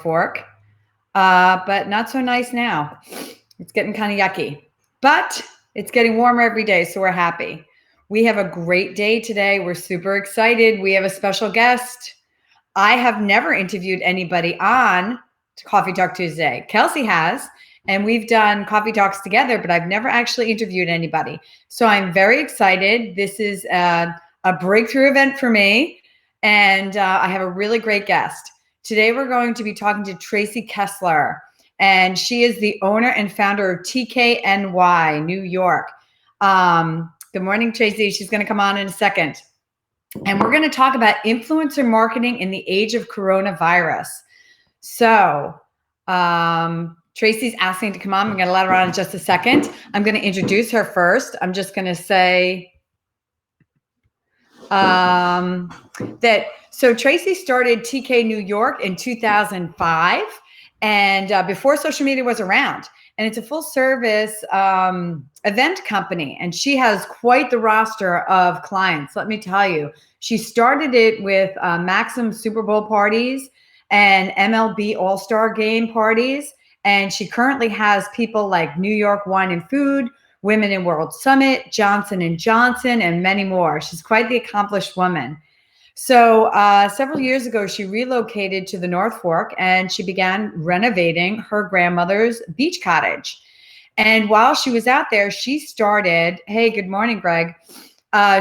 Fork, but not so nice now. It's getting kind of yucky, but it's getting warmer every day, so we're happy. We have a great day today. We're super excited. We have a special guest. I have never interviewed anybody on Coffee Talk Tuesday. Kelsey has, and we've done coffee talks together, but I've never actually interviewed anybody. So I'm very excited. This is a breakthrough event for me, and I have a really great guest. Today, we're going to be talking to Tracy Kessler, and she is the owner and founder of TKNY, New York. Good morning, Tracy. She's going to come on in a second. And we're going to talk about influencer marketing in the age of coronavirus. So Tracy's asking to come on. I'm going to let her on in just a second. I'm going to introduce her first. I'm just going to say so Tracy started TK New York in 2005, and before social media was around. And it's a full service event company. And she has quite the roster of clients. Let me tell you, she started it with Maxim Super Bowl parties and MLB All-Star game parties. And she currently has people like New York Wine and Food, Women in World Summit, Johnson & Johnson, and many more. She's quite the accomplished woman. So several years ago, she relocated to the North Fork and she began renovating her grandmother's beach cottage. And while she was out there, she started, hey, good morning, Greg.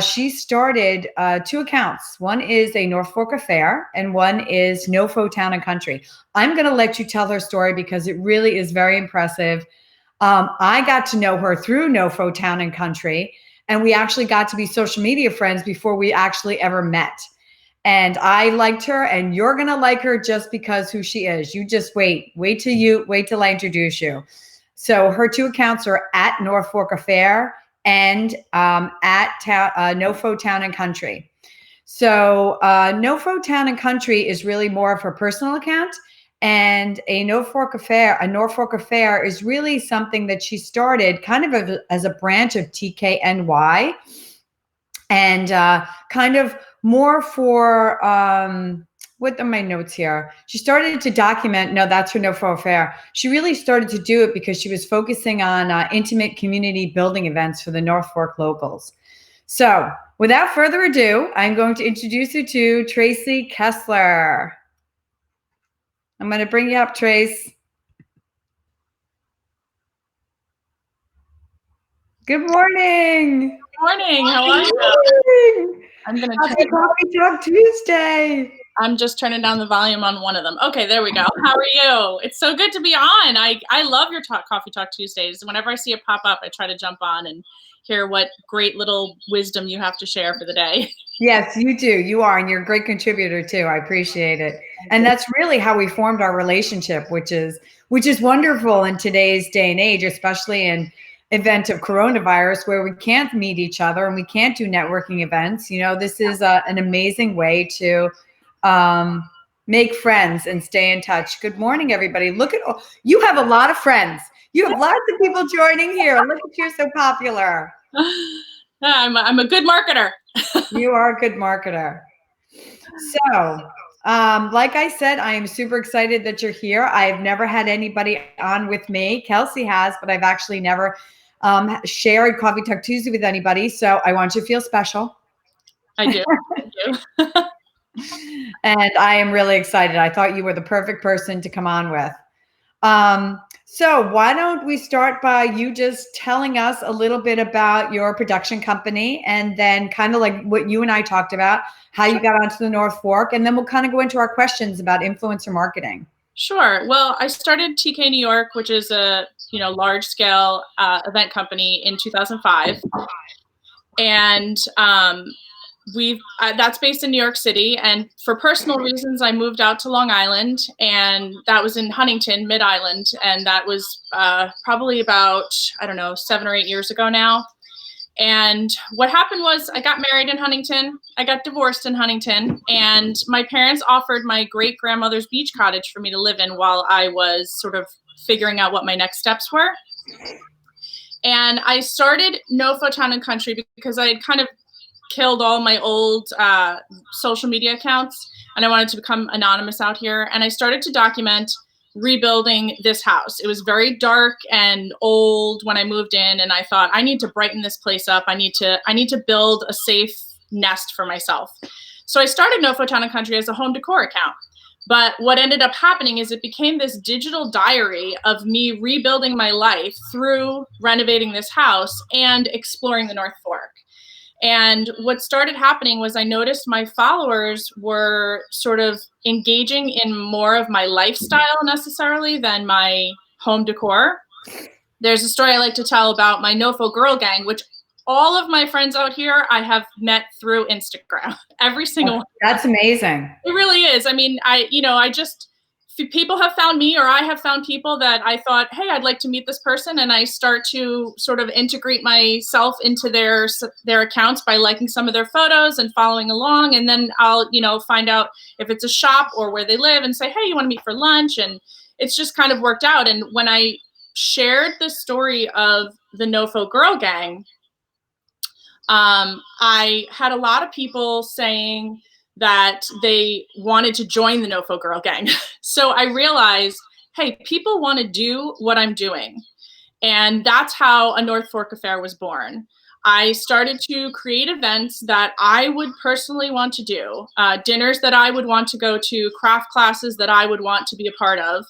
She started two accounts. One is a North Fork Affair and one is NoFo Town and Country. I'm going to let you tell her story because it really is very impressive. I got to know her through NoFo Town and Country, and we actually got to be social media friends before we actually ever met. And I liked her, and you're going to like her just because who she is. You just wait till I introduce you. So her two accounts are at North Fork Affair and at NoFo Town and Country. So NoFo Town and Country is really more of her personal account, and a North Fork Affair is really something that she started kind of as a branch of TKNY, and kind of more for, what are my notes here? She started to document, no, that's her NoFo Affair. She really started to do it because she was focusing on intimate community building events for the North Fork locals. So without further ado, I'm going to introduce you to Tracy Kessler. I'm going to bring you up, Trace. Good morning. Good morning. How are you? I'm going to Coffee Talk Tuesday. I'm just turning down the volume on one of them. Okay, there we go. How are you? It's so good to be on. I love your Coffee Talk Tuesdays. Whenever I see it pop up, I try to jump on and hear what great little wisdom you have to share for the day. Yes, you do. You are, and you're a great contributor too. I appreciate it. And that's really how we formed our relationship, which is wonderful in today's day and age, especially in event of coronavirus where we can't meet each other and we can't do networking events. You know, this is an amazing way to make friends and stay in touch. Good morning, everybody. Look at, you have a lot of friends. You have lots of people joining here. Look at you, so popular. I'm a good marketer. You are a good marketer. So, like I said, I am super excited that you're here. I've never had anybody on with me. Kelsey has, but I've actually never shared Coffee Talk Tuesday with anybody. So I want you to feel special. I do. Thank you. And I am really excited. I thought you were the perfect person to come on with. So why don't we start by you just telling us a little bit about your production company, and then kind of like what you and I talked about, how you got onto the North Fork, and then we'll kind of go into our questions about influencer marketing. Sure. Well, I started TK New York, which is a large scale event company, in 2005, and that's based in New York City, and for personal reasons I moved out to Long Island, and that was in Huntington, Mid-Island, and that was probably about 7 or 8 years ago now. And what happened was I got married in Huntington, I got divorced in Huntington, and my parents offered my great grandmother's beach cottage for me to live in while I was sort of figuring out what my next steps were. And I started NoFo Town and Country because I had kind of killed all my old social media accounts. and I wanted to become anonymous out here. And I started to document rebuilding this house. It was very dark and old when I moved in, and I thought, I need to brighten this place up. I need to build a safe nest for myself. So I started No Town and Country as a home decor account. But what ended up happening is it became this digital diary of me rebuilding my life through renovating this house and exploring the North Fork. And what started happening was I noticed my followers were sort of engaging in more of my lifestyle necessarily than my home decor. There's a story I like to tell about my NoFo girl gang, which all of my friends out here I have met through Instagram. Every single one. That's amazing. It really is. I mean, people have found me, or I have found people that I thought, hey, I'd like to meet this person, and I start to sort of integrate myself into their accounts by liking some of their photos and following along, and then I'll, find out if it's a shop or where they live and say, hey, you want to meet for lunch? And it's just kind of worked out. And when I shared the story of the NoFo Girl Gang, I had a lot of people saying that they wanted to join the NoFo Girl Gang. So I realized, hey, people want to do what I'm doing. And that's how a North Fork Affair was born. I started to create events that I would personally want to do, dinners that I would want to go to, craft classes that I would want to be a part of,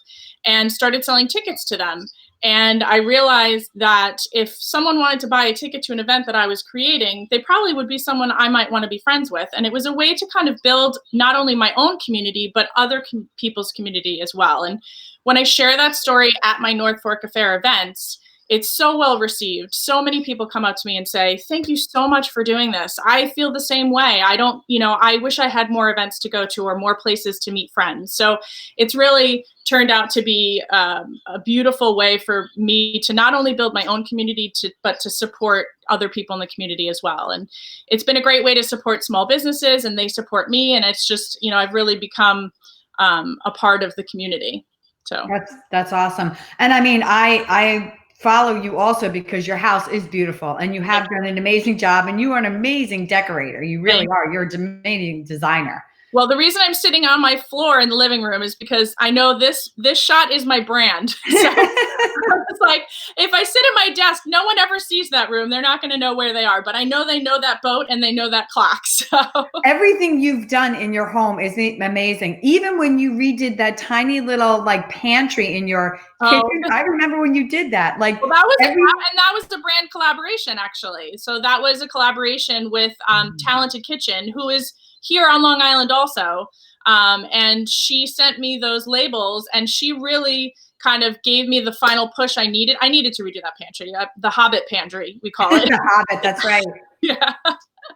and started selling tickets to them. And I realized that if someone wanted to buy a ticket to an event that I was creating, they probably would be someone I might want to be friends with. And it was a way to kind of build not only my own community, but other people's community as well. And when I share that story at my North Fork Affair events, it's so well received. So many people come up to me and say, thank you so much for doing this. I feel the same way. I wish I had more events to go to or more places to meet friends. So it's really turned out to be a beautiful way for me to not only build my own community, but to support other people in the community as well. And it's been a great way to support small businesses, and they support me. And it's just, I've really become a part of the community. So that's awesome. And I mean, I follow you also because your house is beautiful and you have done an amazing job, and you are an amazing decorator. You really are. You're an amazing designer. Well, the reason I'm sitting on my floor in the living room is because I know this shot is my brand. So it's like, if I sit at my desk, no one ever sees that room. They're not going to know where they are, but I know they know that boat and they know that clock. So everything you've done in your home is amazing. Even when you redid that tiny little pantry in your kitchen, I remember when you did that. That was the brand collaboration, actually. So that was a collaboration with Talented Kitchen, who is here on Long Island also. And she sent me those labels, and she really kind of gave me the final push I needed. I needed to redo that pantry, the Hobbit pantry, we call it. The Hobbit, that's right. Yeah.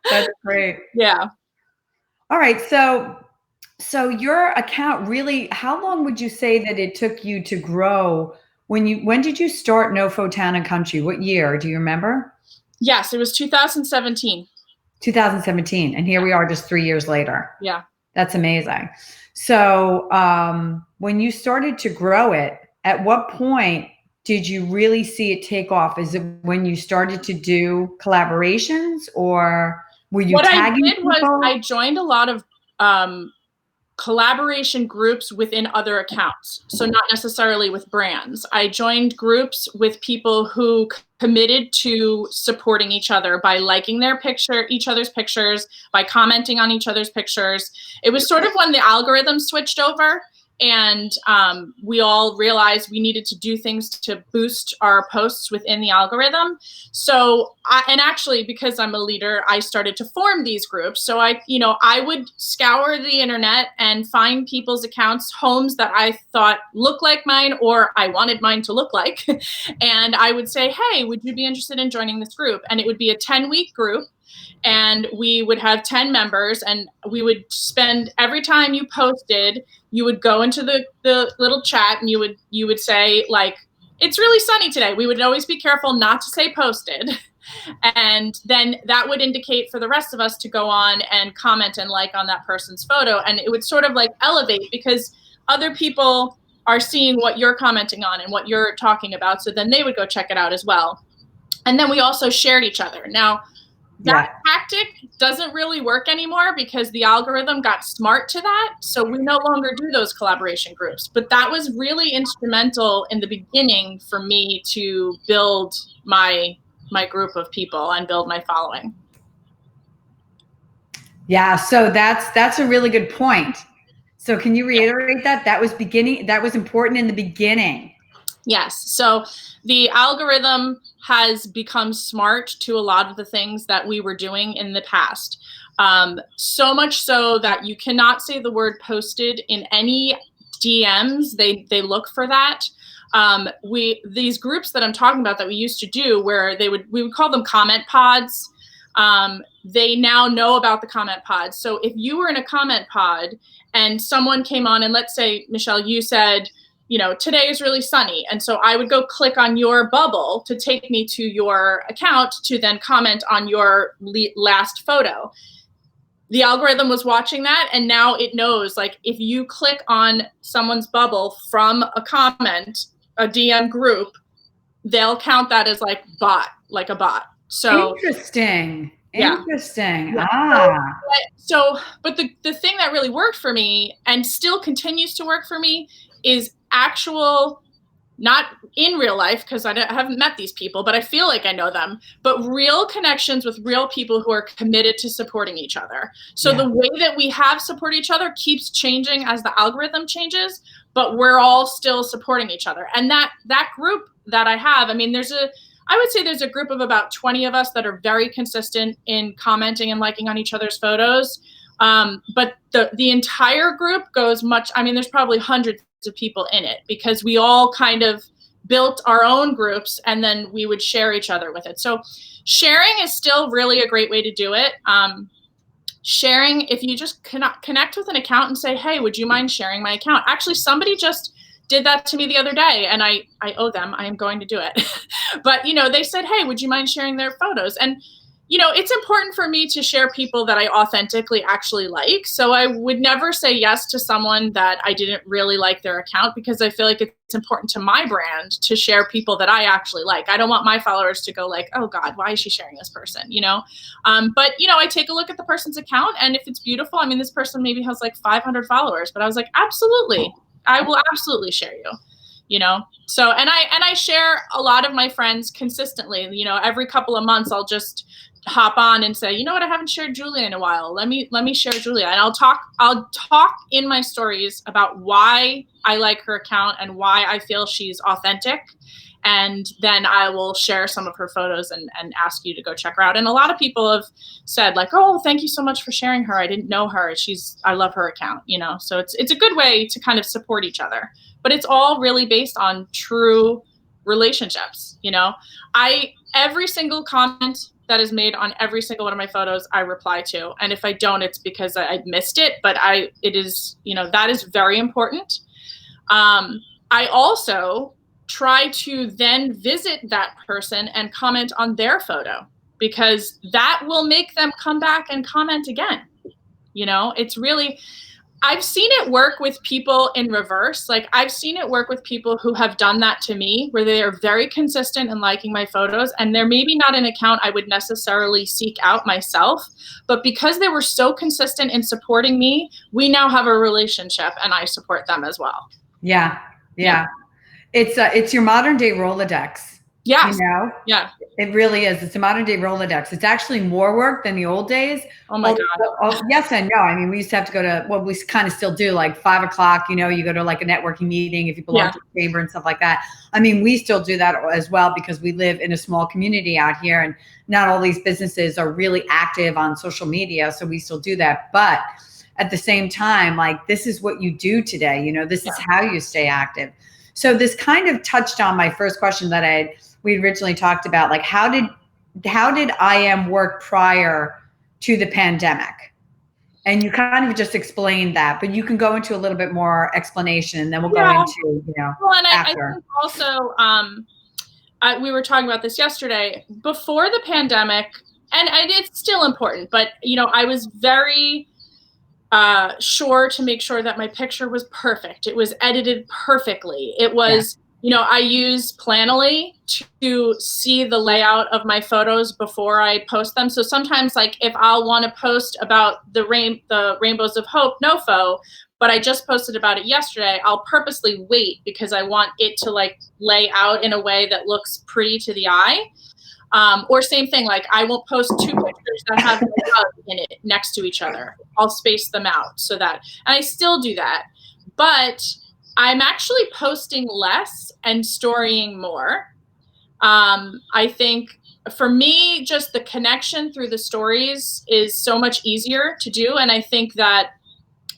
That's great. Yeah. All right. So your account really, how long would you say that it took you to grow? When did you start NoFo Town and Country? What year? Do you remember? Yes, it was 2017. 2017. And here we are just 3 years later. Yeah. That's amazing. So when you started to grow it, at what point did you really see it take off? Is it when you started to do collaborations, or were you tagging people? What I did was I joined a lot of collaboration groups within other accounts. So not necessarily with brands. I joined groups with people who committed to supporting each other by liking each other's pictures, by commenting on each other's pictures. It was sort of when the algorithm switched over, and we all realized we needed to do things to boost our posts within the algorithm. So, actually, because I'm a leader, I started to form these groups. So I would scour the internet and find people's accounts, homes that I thought looked like mine, or I wanted mine to look like. And I would say, hey, would you be interested in joining this group? And it would be a 10-week group. And we would have 10 members, and we would spend, every time you posted, you would go into the little chat, and you would say, like, it's really sunny today. We would always be careful not to say posted. And then that would indicate for the rest of us to go on and comment and like on that person's photo. And it would sort of elevate, because other people are seeing what you're commenting on and what you're talking about. So then they would go check it out as well. And then we also shared each other. Now, That tactic doesn't really work anymore because the algorithm got smart to that. So we no longer do those collaboration groups. But that was really instrumental in the beginning for me to build my group of people and build my following. Yeah, so that's a really good point. So can you reiterate that? That was important in the beginning. Yes. So the algorithm has become smart to a lot of the things that we were doing in the past. So much so that you cannot say the word posted in any DMs. They look for that. These groups that I'm talking about that we used to do, where we would call them comment pods. They now know about the comment pod. So if you were in a comment pod and someone came on, and let's say, Michelle, you said, today is really sunny. And so I would go click on your bubble to take me to your account to then comment on your last photo. The algorithm was watching that, and now it knows, like, if you click on someone's bubble from a comment, a DM group, they'll count that as like a bot. So interesting. Yeah. Interesting. Yeah. Ah. But the thing that really worked for me and still continues to work for me is actual, not in real life, because I haven't met these people, but I feel like I know them, but real connections with real people who are committed to supporting each other. So the way that we have supported each other keeps changing as the algorithm changes, but we're all still supporting each other. And that group that I have, I mean, I would say there's a group of about 20 of us that are very consistent in commenting and liking on each other's photos. But the entire group goes much, I mean, there's probably hundreds of people in it, because we all kind of built our own groups and then we would share each other with it. So sharing is still really a great way to do it. Sharing, if you just connect with an account and say, hey, would you mind sharing my account? Actually, somebody just did that to me the other day, and I owe them. I am going to do it. But, they said, hey, would you mind sharing their photos? And, it's important for me to share people that I authentically actually like. So I would never say yes to someone that I didn't really like their account, because I feel like it's important to my brand to share people that I actually like. I don't want my followers to go like, oh God, why is she sharing this person? But I take a look at the person's account, and if it's beautiful, I mean, this person maybe has like 500 followers, but I was like, absolutely, I will absolutely share you, So, and I share a lot of my friends consistently, every couple of months, I'll just hop on and say, what, I haven't shared Julia in a while. Let me share Julia. And I'll talk in my stories about why I like her account and why I feel she's authentic. And then I will share some of her photos and ask you to go check her out. And a lot of people have said like, oh, thank you so much for sharing her. I didn't know her. I love her account, So it's a good way to kind of support each other. But it's all really based on true relationships, every single comment that is made on every single one of my photos, I reply to. And if I don't, it's because I missed it. But it is, that is very important. I also try to then visit that person and comment on their photo, because that will make them come back and comment again. It's really, I've seen it work with people in reverse. Like, I've seen it work with people who have done that to me, where they are very consistent in liking my photos, and they're maybe not an account I would necessarily seek out myself, but because they were so consistent in supporting me, we now have a relationship and I support them as well. Yeah. It's your modern day Rolodex. Yeah. Yeah. It really is. It's a modern day Rolodex. It's actually more work than the old days. Oh my God. Yes and no. I mean, we used to have to go to, well, we kind of still do, like 5 o'clock, you go to like a networking meeting if you belong to a chamber and stuff like that. I mean, we still do that as well, because we live in a small community out here, and not all these businesses are really active on social media. So we still do that. But at the same time, like, this is what you do today. This is how you stay active. So this kind of touched on my first question that we originally talked about, like, how did IM work prior to the pandemic? And you kind of just explained that, but you can go into a little bit more explanation, and then we'll go into, well, and after. I think also, we were talking about this yesterday, before the pandemic, and it's still important, but, I was very sure to make sure that my picture was perfect. It was edited perfectly. It was I use Planoly to see the layout of my photos before I post them. So sometimes, like, if I'll want to post about the Rainbows of Hope NoFo, but I just posted about it yesterday, I'll purposely wait because I want it to like lay out in a way that looks pretty to the eye. Or same thing, like I won't post two pictures that have a rug in it next to each other. I'll space them out so that, and I still do that, but I'm actually posting less and storying more. I think for me, just the connection through the stories is so much easier to do. And I think that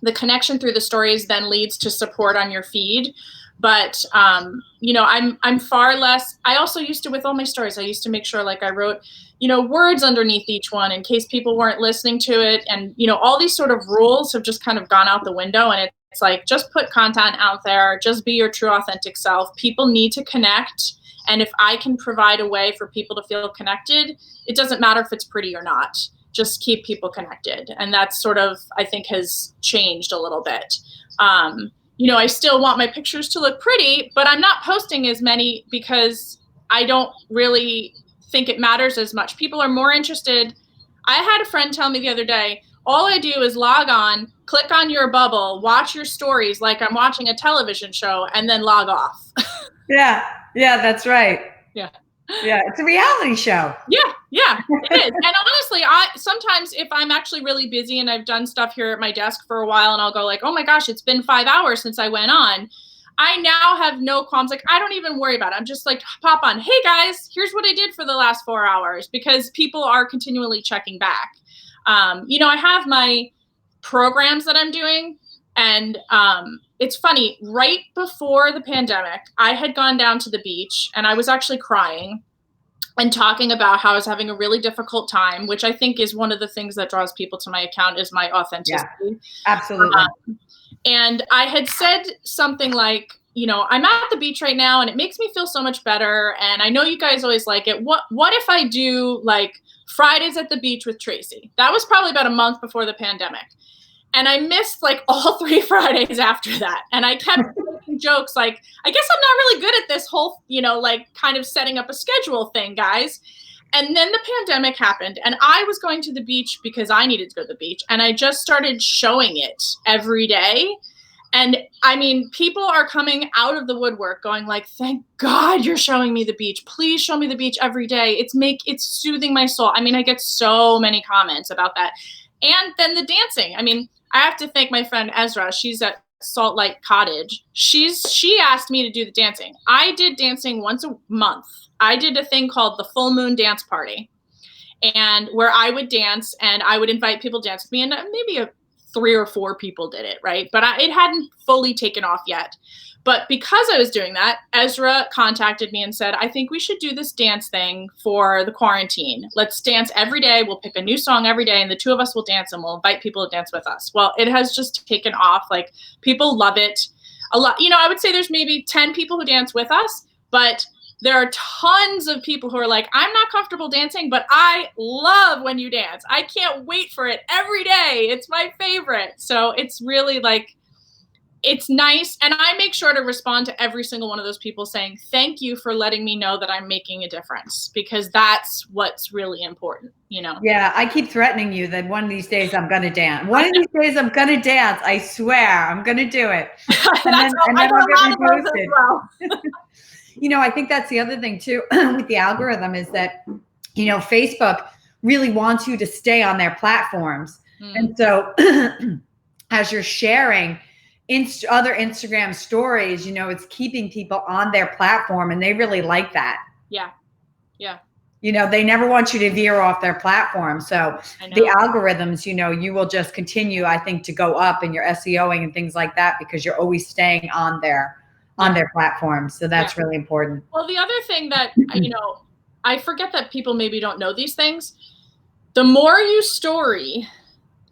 the connection through the stories then leads to support on your feed. But I'm far less. I also used to, with all my stories, I used to make sure like I wrote, words underneath each one in case people weren't listening to it. And all these sort of rules have just kind of gone out the window. And it's like, just put content out there, just be your true authentic self. People need to connect. And if I can provide a way for people to feel connected, it doesn't matter if it's pretty or not. Just keep people connected. And that's sort of, I think, has changed a little bit. I still want my pictures to look pretty, but I'm not posting as many because I don't really think it matters as much. People are more interested. I had a friend tell me the other day, all I do is log on, click on your bubble, watch your stories like I'm watching a television show, and then log off. Yeah, that's right. Yeah. Yeah, it's a reality show. Yeah, it is. And honestly, sometimes if I'm actually really busy and I've done stuff here at my desk for a while and I'll go like, oh my gosh, it's been 5 hours since I went on. I now have no qualms. Like, I don't even worry about it. I'm just like, pop on. Hey guys, here's what I did for the last 4 hours, because people are continually checking back. I have my programs that I'm doing, and it's funny, right before the pandemic, I had gone down to the beach and I was actually crying and talking about how I was having a really difficult time, which I think is one of the things that draws people to my account, is my authenticity. Yeah, absolutely. And I had said something like, I'm at the beach right now and it makes me feel so much better. And I know you guys always like it. What if I do like Fridays at the beach with Tracy? That was probably about a month before the pandemic. And I missed like all 3 Fridays after that. And I kept making jokes like, I guess I'm not really good at this whole, like kind of setting up a schedule thing, guys. And then the pandemic happened and I was going to the beach because I needed to go to the beach. And I just started showing it every day. And I mean, people are coming out of the woodwork going like, thank God you're showing me the beach. Please show me the beach every day. It's soothing my soul. I mean, I get so many comments about that. And then the dancing. I mean, I have to thank my friend Ezra. She's at Salt Lake Cottage. She asked me to do the dancing. I did dancing once a month. I did a thing called the Full Moon Dance Party, and where I would dance and I would invite people to dance with me, and maybe 3 or 4 people did it, right? But it hadn't fully taken off yet. But because I was doing that, Ezra contacted me and said, I think we should do this dance thing for the quarantine. Let's dance every day. We'll pick a new song every day, and the 2 of us will dance, and we'll invite people to dance with us. Well, it has just taken off. Like, people love it a lot. I would say there's maybe 10 people who dance with us, but there are tons of people who are like, I'm not comfortable dancing, but I love when you dance. I can't wait for it every day. It's my favorite. So it's really like, it's nice. And I make sure to respond to every single one of those people saying, thank you for letting me know that I'm making a difference, because that's what's really important, Yeah, I keep threatening you that one of these days I'm going to dance. One of these days I'm going to dance. I swear, I'm going to do it. And then I'll get reposted. I think that's the other thing too with the algorithm is that, Facebook really wants you to stay on their platforms. And so as you're sharing other Instagram stories, it's keeping people on their platform, and they really like that. Yeah. They never want you to veer off their platform. So the algorithms, you will just continue, I think, to go up in your SEOing and things like that, because you're always staying on their platforms. So that's really important. Well, the other thing that, I forget that people maybe don't know these things. The more you story,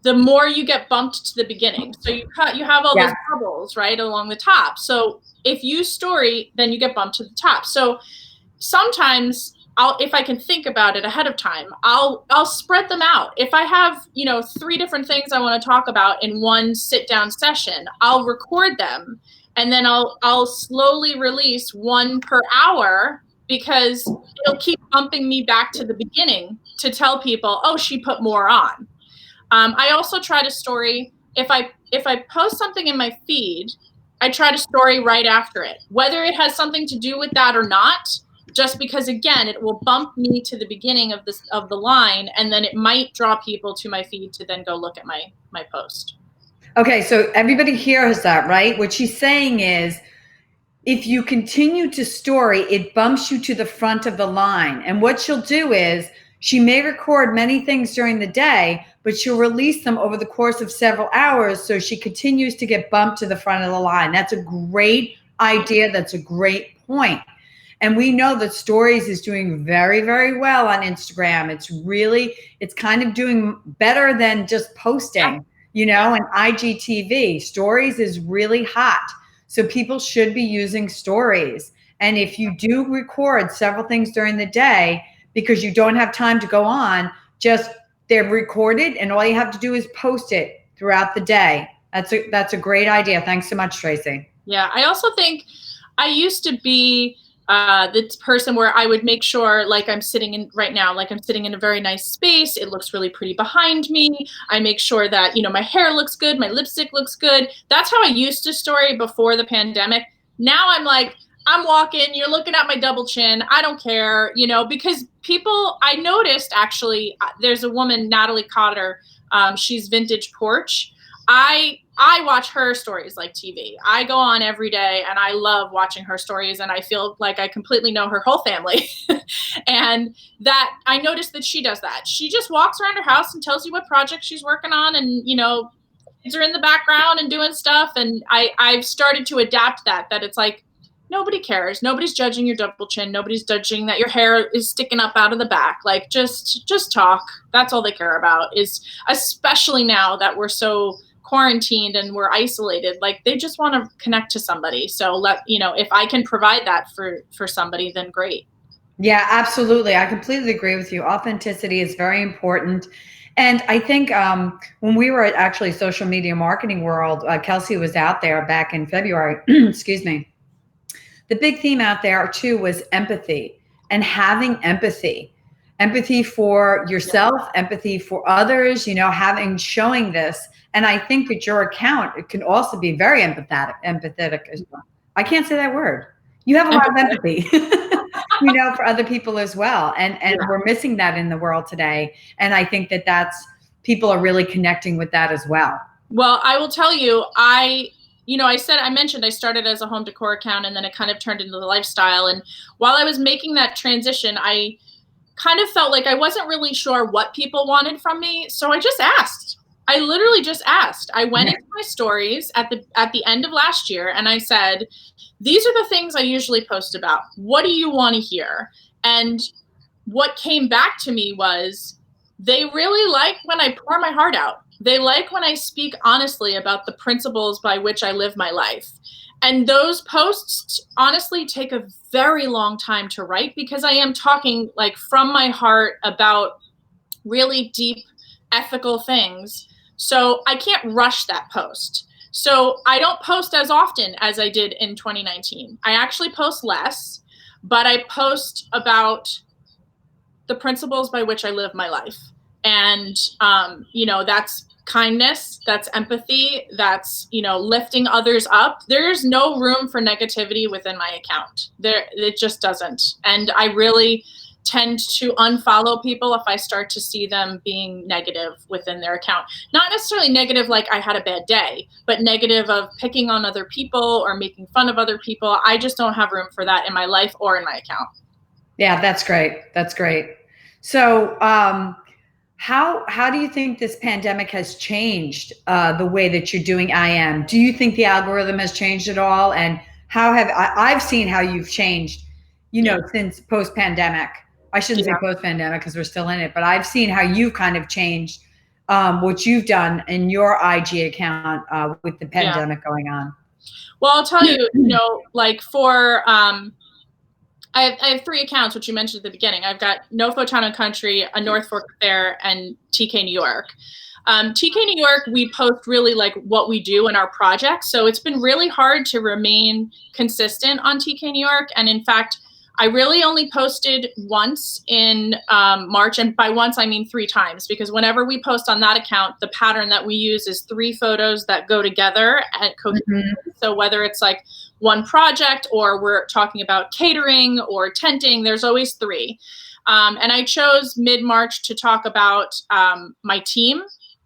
the more you get bumped to the beginning. So you have all those bubbles right along the top. So if you story, then you get bumped to the top. So sometimes if I can think about it ahead of time, I'll spread them out. If I have, 3 different things I want to talk about in one sit down session, I'll record them and then I'll slowly release one per hour, because it'll keep bumping me back to the beginning to tell people, oh, she put more on. I also try to story, if I post something in my feed, I try to story right after it, whether it has something to do with that or not, just because, again, it will bump me to the beginning of the line, and then it might draw people to my feed to then go look at my post. Okay, so everybody hears that, right? What she's saying is, if you continue to story, it bumps you to the front of the line. And what she'll do is, she may record many things during the day, but she'll release them over the course of several hours, so she continues to get bumped to the front of the line. That's a great idea. That's a great point. And we know that stories is doing very, very well on Instagram. It's kind of doing better than just posting, and IGTV. Stories is really hot. So people should be using stories. And if you do record several things during the day because you don't have time to go on, they're recorded, and all you have to do is post it throughout the day. That's a great idea. Thanks so much, Tracy. Yeah, I also think I used to be the person where I would make sure, like I'm sitting in right now, like I'm sitting in a very nice space. It looks really pretty behind me. I make sure that, my hair looks good, my lipstick looks good. That's how I used to story before the pandemic. Now I'm like, I'm walking, you're looking at my double chin. I don't care, because I noticed actually, there's a woman, Natalie Cotter, she's Vintage Porch. I watch her stories like TV. I go on every day and I love watching her stories, and I feel like I completely know her whole family. And that I noticed that she does that. She just walks around her house and tells you what project she's working on, and kids are in the background and doing stuff. And I've started to adapt that it's like, nobody cares. Nobody's judging your double chin. Nobody's judging that your hair is sticking up out of the back. Like, just talk. That's all they care about, is especially now that we're so quarantined and we're isolated, like they just want to connect to somebody. So if I can provide that for somebody, then great. Yeah, absolutely. I completely agree with you. Authenticity is very important. And I think when we were at actually Social Media Marketing World, Kelsey was out there back in February, excuse me. The big theme out there too was empathy, and having empathy for yourself, empathy for others, showing this. And I think that your account, it can also be very empathetic as well. I can't say that word. You have a lot of empathy, for other people as well. And we're missing that in the world today. And I think that people are really connecting with that as well. Well, I will tell you, I mentioned I started as a home decor account, and then it kind of turned into the lifestyle. And while I was making that transition, I kind of felt like I wasn't really sure what people wanted from me. So I just asked. I literally just asked. I went into my stories at the end of last year, and I said, these are the things I usually post about. What do you want to hear? And what came back to me was, they really like when I pour my heart out. They like when I speak honestly about the principles by which I live my life. And those posts honestly take a very long time to write, because I am talking like from my heart about really deep ethical things. So I can't rush that post. So I don't post as often as I did in 2019. I actually post less, but I post about the principles by which I live my life. And, that's kindness, that's empathy, that's, lifting others up. There's no room for negativity within my account. It just doesn't. And I really tend to unfollow people if I start to see them being negative within their account. Not necessarily negative like I had a bad day, but negative of picking on other people or making fun of other people. I just don't have room for that in my life or in my account. Yeah, that's great. That's great. So how do you think this pandemic has changed the way that you're doing IM? Do you think the algorithm has changed at all? And I've seen how you've changed, since post-pandemic. I shouldn't say post-pandemic because we're still in it, but I've seen how you've kind of changed what you've done in your IG account with the pandemic going on. Well, I'll tell you, like for I have 3 accounts, which you mentioned at the beginning. I've got No Photon and Country, a North Fork Affair, and TK New York. TK New York, we post really like what we do in our projects. So it's been really hard to remain consistent on TK New York. And in fact, I really only posted once in March. And by once, I mean 3 times, because whenever we post on that account, the pattern that we use is 3 photos that go together at So whether it's like one project or we're talking about catering or tenting, there's always 3. And I chose mid-March to talk about my team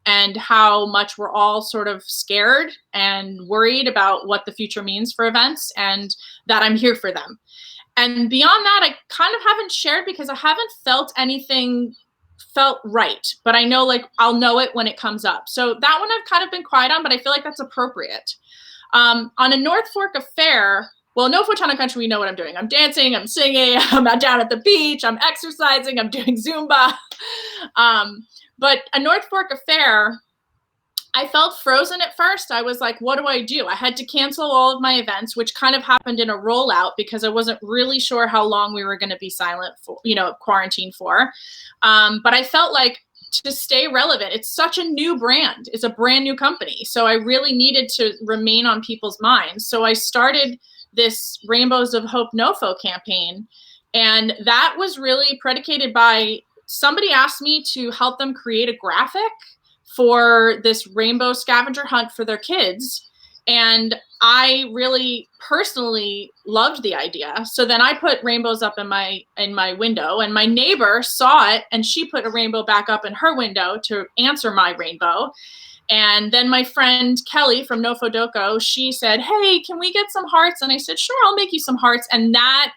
and how much we're all sort of scared and worried about what the future means for events, and that I'm here for them. And beyond that, I kind of haven't shared because I haven't felt anything felt right, but I know like I'll know it when it comes up. So that one I've kind of been quiet on, but I feel like that's appropriate. On a North Fork affair, well, No Photonic Country, we know what I'm doing. I'm dancing, I'm singing, I'm down at the beach, I'm exercising, I'm doing Zumba. But a North Fork affair, I felt frozen at first. I was like, what do I do? I had to cancel all of my events, which kind of happened in a rollout because I wasn't really sure how long we were going to be silent for, quarantined for. But I felt like to stay relevant, it's such a new brand. It's a brand new company. So I really needed to remain on people's minds. So I started this Rainbows of Hope NoFo campaign. And that was really predicated by somebody asked me to help them create a graphic for this rainbow scavenger hunt for their kids. And I really personally loved the idea. So then I put rainbows up in my window, and my neighbor saw it and she put a rainbow back up in her window to answer my rainbow. And then my friend Kelly from NoFoDoco, she said, hey, can we get some hearts? And I said, sure, I'll make you some hearts. And that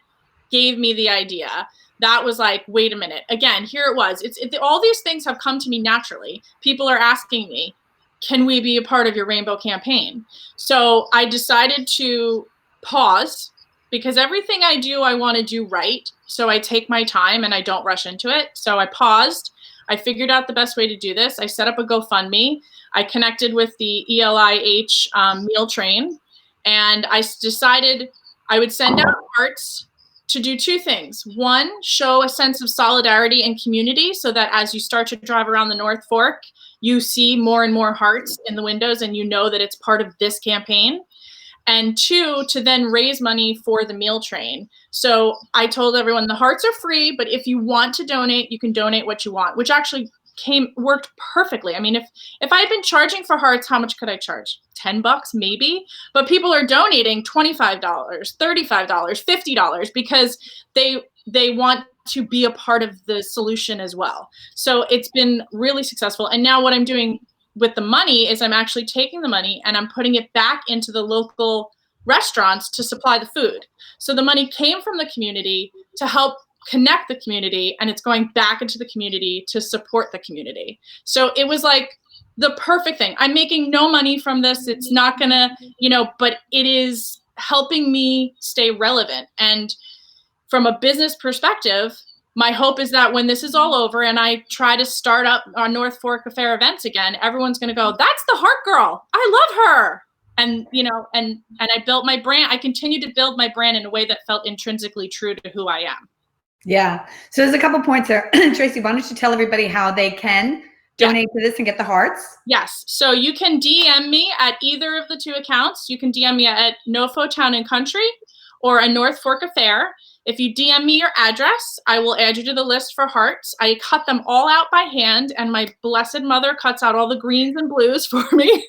gave me the idea. That was like, wait a minute. Again, here it was. All these things have come to me naturally. People are asking me, can we be a part of your rainbow campaign? So I decided to pause because everything I do, I want to do right. So I take my time and I don't rush into it. So I paused. I figured out the best way to do this. I set up a GoFundMe. I connected with the ELIH meal train, and I decided I would send out hearts to do 2 things. One, show a sense of solidarity and community so that as you start to drive around the North Fork, you see more and more hearts in the windows and you know that it's part of this campaign. And 2, to then raise money for the meal train. So I told everyone the hearts are free, but if you want to donate, you can donate what you want, which actually worked perfectly. I mean, if I had been charging for hearts, how much could I charge? $10 maybe, but people are donating $25, $35, $50 because they want to be a part of the solution as well. So it's been really successful. And now what I'm doing with the money is I'm actually taking the money and I'm putting it back into the local restaurants to supply the food. So the money came from the community to help connect the community, and it's going back into the community to support the community. So it was like the perfect thing. I'm making no money from this. It's not gonna, but it is helping me stay relevant. And from a business perspective, my hope is that when this is all over and I try to start up our North Fork Affair events again, everyone's going to go, that's the Heart Girl. I love her. And, and I built my brand. I continue to build my brand in a way that felt intrinsically true to who I am. Yeah. So there's a couple points there. Tracy, why don't you tell everybody how they can donate to this and get the hearts? Yes. So you can DM me at either of the 2 accounts. You can DM me at NoFo Town and Country or a North Fork Affair. If you DM me your address, I will add you to the list for hearts. I cut them all out by hand, and my blessed mother cuts out all the greens and blues for me.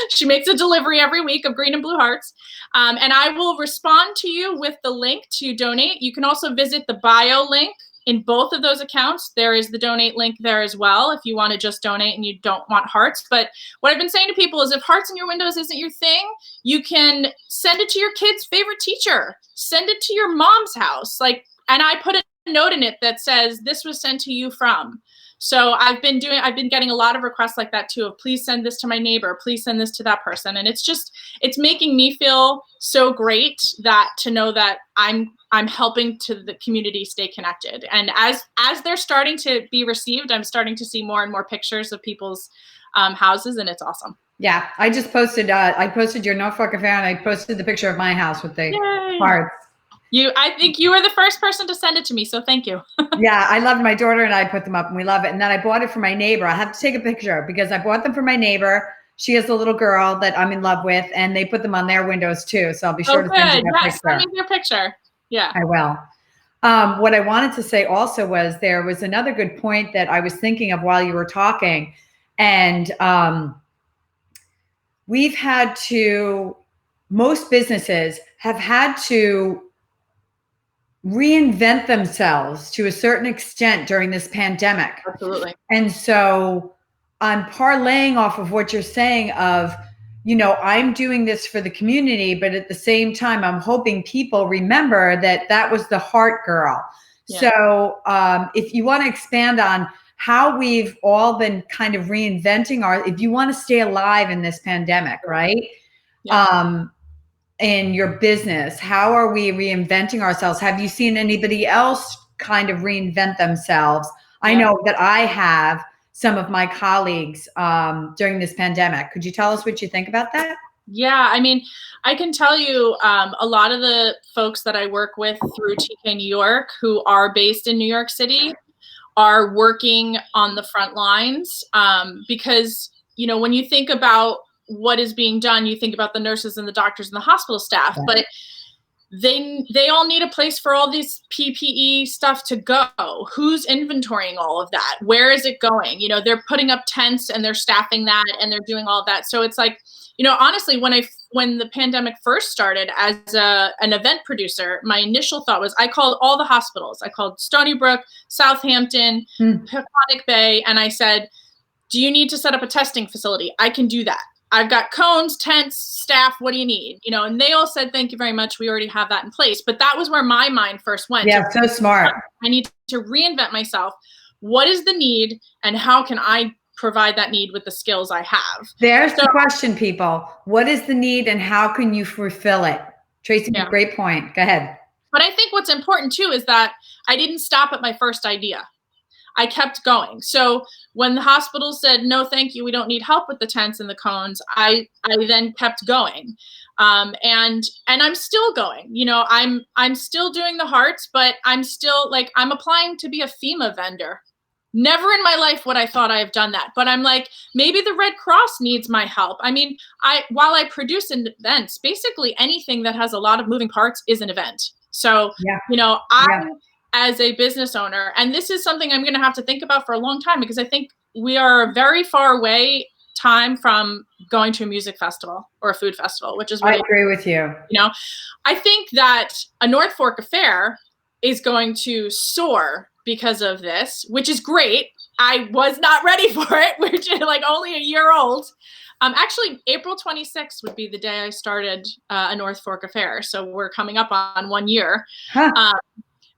She makes a delivery every week of green and blue hearts. And I will respond to you with the link to donate. You can also visit the bio link in both of those accounts. There is the donate link there as well if you want to just donate and you don't want hearts. But what I've been saying to people is if hearts in your windows isn't your thing, you can send it to your kid's favorite teacher. Send it to your mom's house. And I put a note in it that says, this was sent to you from. So I've been getting a lot of requests like that too, of please send this to my neighbor, please send this to that person. And it's making me feel so great that to know that I'm helping to the community stay connected. And as they're starting to be received, I'm starting to see more and more pictures of people's houses, and it's awesome. Yeah, I just posted, I posted your North Fork Affair, and I posted the picture of my house with the hearts. I think you were the first person to send it to me, so thank you. Yeah, I loved my daughter and I put them up and we love it. And then I bought it for my neighbor. I have to take a picture because I bought them for my neighbor. She has a little girl that I'm in love with, and they put them on their windows too. So I'll be sure to send you that picture. Send me your picture. Yeah. I will. What I wanted to say also was there was another good point that I was thinking of while you were talking. And most businesses have had to reinvent themselves to a certain extent during this pandemic. Absolutely. And so I'm parlaying off of what you're saying of, I'm doing this for the community, but at the same time, I'm hoping people remember that was the heart girl. Yeah. So if you want to expand on how we've all been kind of reinventing if you want to stay alive in this pandemic, right? Yeah. In your business, how are we reinventing ourselves? Have you seen anybody else kind of reinvent themselves? Yeah. I know that I have some of my colleagues during this pandemic. Could you tell us what you think about that? Yeah, I mean, I can tell you a lot of the folks that I work with through TK New York who are based in New York City are working on the front lines because, when you think about what is being done, you think about the nurses and the doctors and the hospital staff, yeah. But they all need a place for all these PPE stuff to go. Who's inventorying all of that? Where is it going? They're putting up tents and they're staffing that and they're doing all of that. So it's like, honestly, when the pandemic first started as an event producer, my initial thought was I called all the hospitals. I called Stony Brook, Southampton, Peconic Bay, and I said, do you need to set up a testing facility? I can do that. I've got cones, tents, staff. What do you need? And they all said, thank you very much. We already have that in place. But that was where my mind first went. Yeah, so smart. I need to reinvent myself. What is the need and how can I provide that need with the skills I have? There's the question, people. What is the need and how can you fulfill it? Tracy, yeah. Great point. Go ahead. But I think what's important too is that I didn't stop at my first idea. I kept going. So when the hospital said, no, thank you, we don't need help with the tents and the cones, I then kept going. And I'm still going, I'm still doing the hearts, but I'm still I'm applying to be a FEMA vendor. Never in my life would I thought I have done that, but I'm like, maybe the Red Cross needs my help. I mean, while I produce events, basically anything that has a lot of moving parts is an event. So, yeah. As a business owner, and this is something I'm going to have to think about for a long time because I think we are very far away from going to a music festival or a food festival, which is I agree with you. I think that a North Fork affair is going to soar because of this, which is great. I was not ready for it, which is only a year old. Actually, April 26th would be the day I started a North Fork affair. So we're coming up on 1 year. Huh.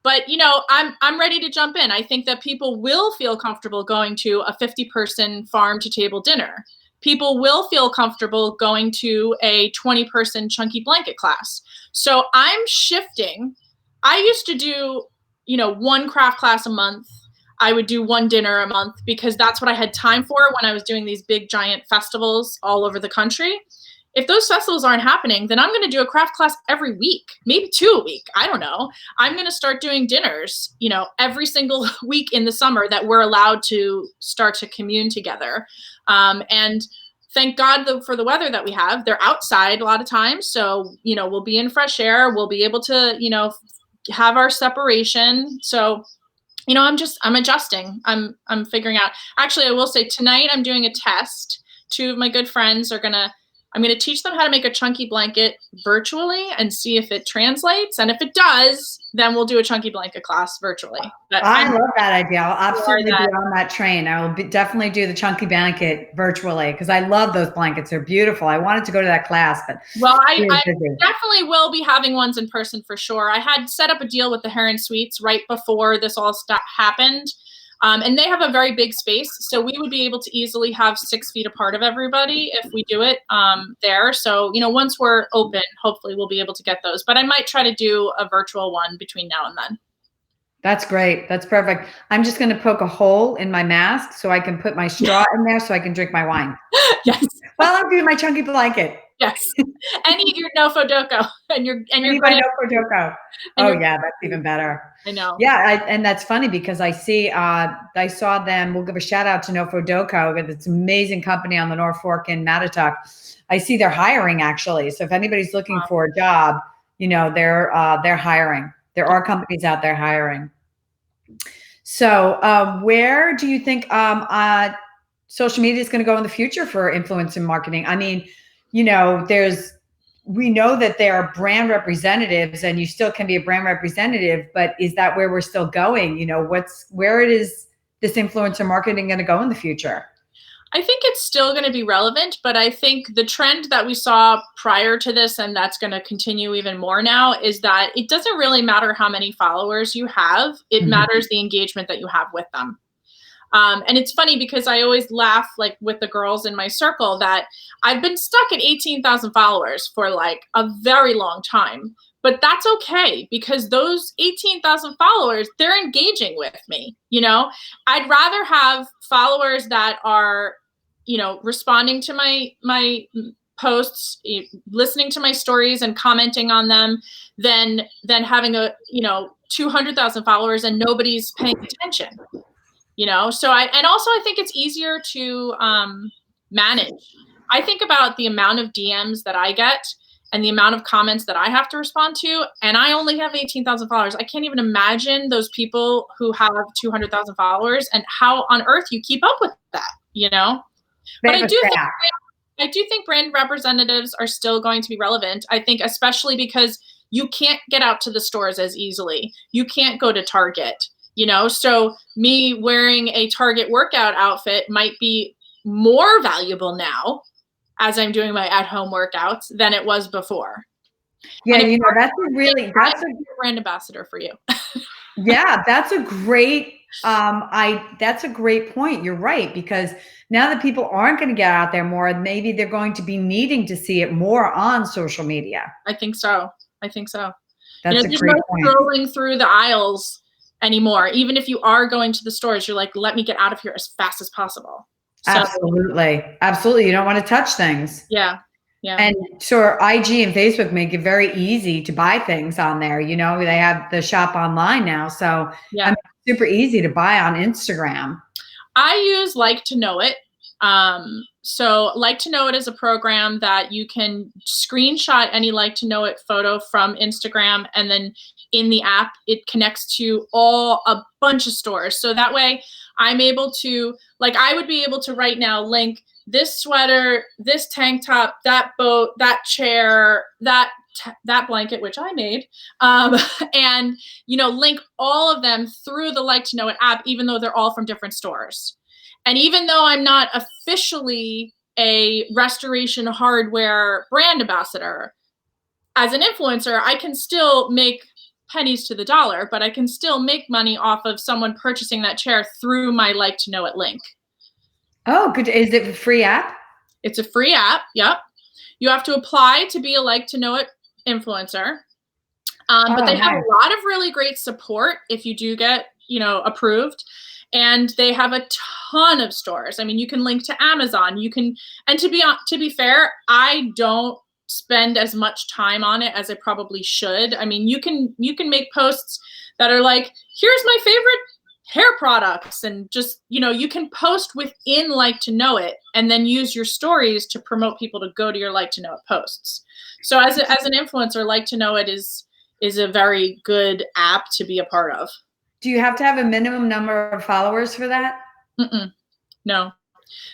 But, I'm ready to jump in. I think that people will feel comfortable going to a 50-person farm-to-table dinner. People will feel comfortable going to a 20-person chunky blanket class. So I'm shifting. I used to do, 1 craft class a month. I would do 1 dinner a month because that's what I had time for when I was doing these big, giant festivals all over the country. If those festivals aren't happening, then I'm going to do a craft class every week, maybe 2 a week. I don't know. I'm going to start doing dinners, every single week in the summer that we're allowed to start to commune together. And thank God for the weather that we have. They're outside a lot of times. So, we'll be in fresh air. We'll be able to, have our separation. So, I'm adjusting. I'm figuring out. Actually, I will say tonight I'm doing a test. 2 of my good friends I'm going to teach them how to make a chunky blanket virtually and see if it translates. And if it does, then we'll do a chunky blanket class virtually. But I love that idea. I'll absolutely be on that train. I will definitely do the chunky blanket virtually because I love those blankets. They're beautiful. I wanted to go to that class, but I definitely will be having ones in person for sure. I had set up a deal with the Heron Suites right before this all happened. And they have a very big space. So we would be able to easily have 6 feet apart of everybody if we do it there. So, once we're open, hopefully we'll be able to get those. But I might try to do a virtual one between now and then. That's great. That's perfect. I'm just going to poke a hole in my mask so I can put my straw in there so I can drink my wine Yes. while I'm doing my chunky blanket. Yes. And eat your nofo doko and your Anybody know Kojoko? and Oh your yeah, that's even better. I know. Yeah, and that's funny because I saw them. We'll give a shout out to Nofo Doko. It's an amazing company on the North Fork in Mattatuck. I see they're hiring actually. So if anybody's looking for a job, they're hiring. There are companies out there hiring. So where do you think social media is going to go in the future for influence and marketing? I mean, we know that there are brand representatives and you still can be a brand representative, but is that where we're still going? Where it is this influencer marketing going to go in the future? I think it's still going to be relevant, but I think the trend that we saw prior to this, and that's going to continue even more now, is that it doesn't really matter how many followers you have. It matters the engagement that you have with them. And it's funny because I always laugh like with the girls in my circle that I've been stuck at 18,000 followers for like a very long time. But that's okay because those 18,000 followers, they're engaging with me. I'd rather have followers that are, responding to my posts, listening to my stories and commenting on them than having 200,000 followers and nobody's paying attention. So I think it's easier to manage. I think about the amount of DMs that I get and the amount of comments that I have to respond to, and I only have 18,000 followers. I can't even imagine those people who have 200,000 followers and how on earth you keep up with that. But I do think brand representatives are still going to be relevant. I think especially because you can't get out to the stores as easily. You can't go to Target. So me wearing a Target workout outfit might be more valuable now as I'm doing my at-home workouts than it was before. Yeah, that's a brand ambassador for you. Yeah, that's a great that's a great point. You're right, because now that people aren't going to get out there more, maybe they're going to be needing to see it more on social media. I think so. That's a there's great no point. scrolling through the aisles anymore. Even if you are going to the stores, you're like, let me get out of here as fast as possible. Absolutely. You don't want to touch things. Yeah. And sure, IG and Facebook make it very easy to buy things on there. They have the shop online now. So yeah, super easy to buy on Instagram. I use Like to Know It. So Like to Know It is a program that you can screenshot any Like to Know It photo from Instagram, and then in the app, it connects to a bunch of stores. So that way I'm able to, like, I would be able to right now link this sweater, this tank top, that boat, that chair, that blanket, which I made, and, link all of them through the Like to Know It app, even though they're all from different stores. And even though I'm not officially a Restoration Hardware brand ambassador, as an influencer, I can still make pennies to the dollar, but I can still make money off of someone purchasing that chair through my Like to Know It link. Oh, good. Is it a free app? It's a free app. Yep. You have to apply to be a Like to Know It influencer. But they have a lot of really great support if you do get, approved. And they have a ton of stores. I mean, you can link to Amazon. And to be fair, I don't spend as much time on it as I probably should. I mean, you can make posts that are like, here's my favorite hair products, and just, you can post within Like to Know It and then use your stories to promote people to go to your Like to Know It posts. So as an influencer, Like to Know It is a very good app to be a part of. Do you have to have a minimum number of followers for that? No.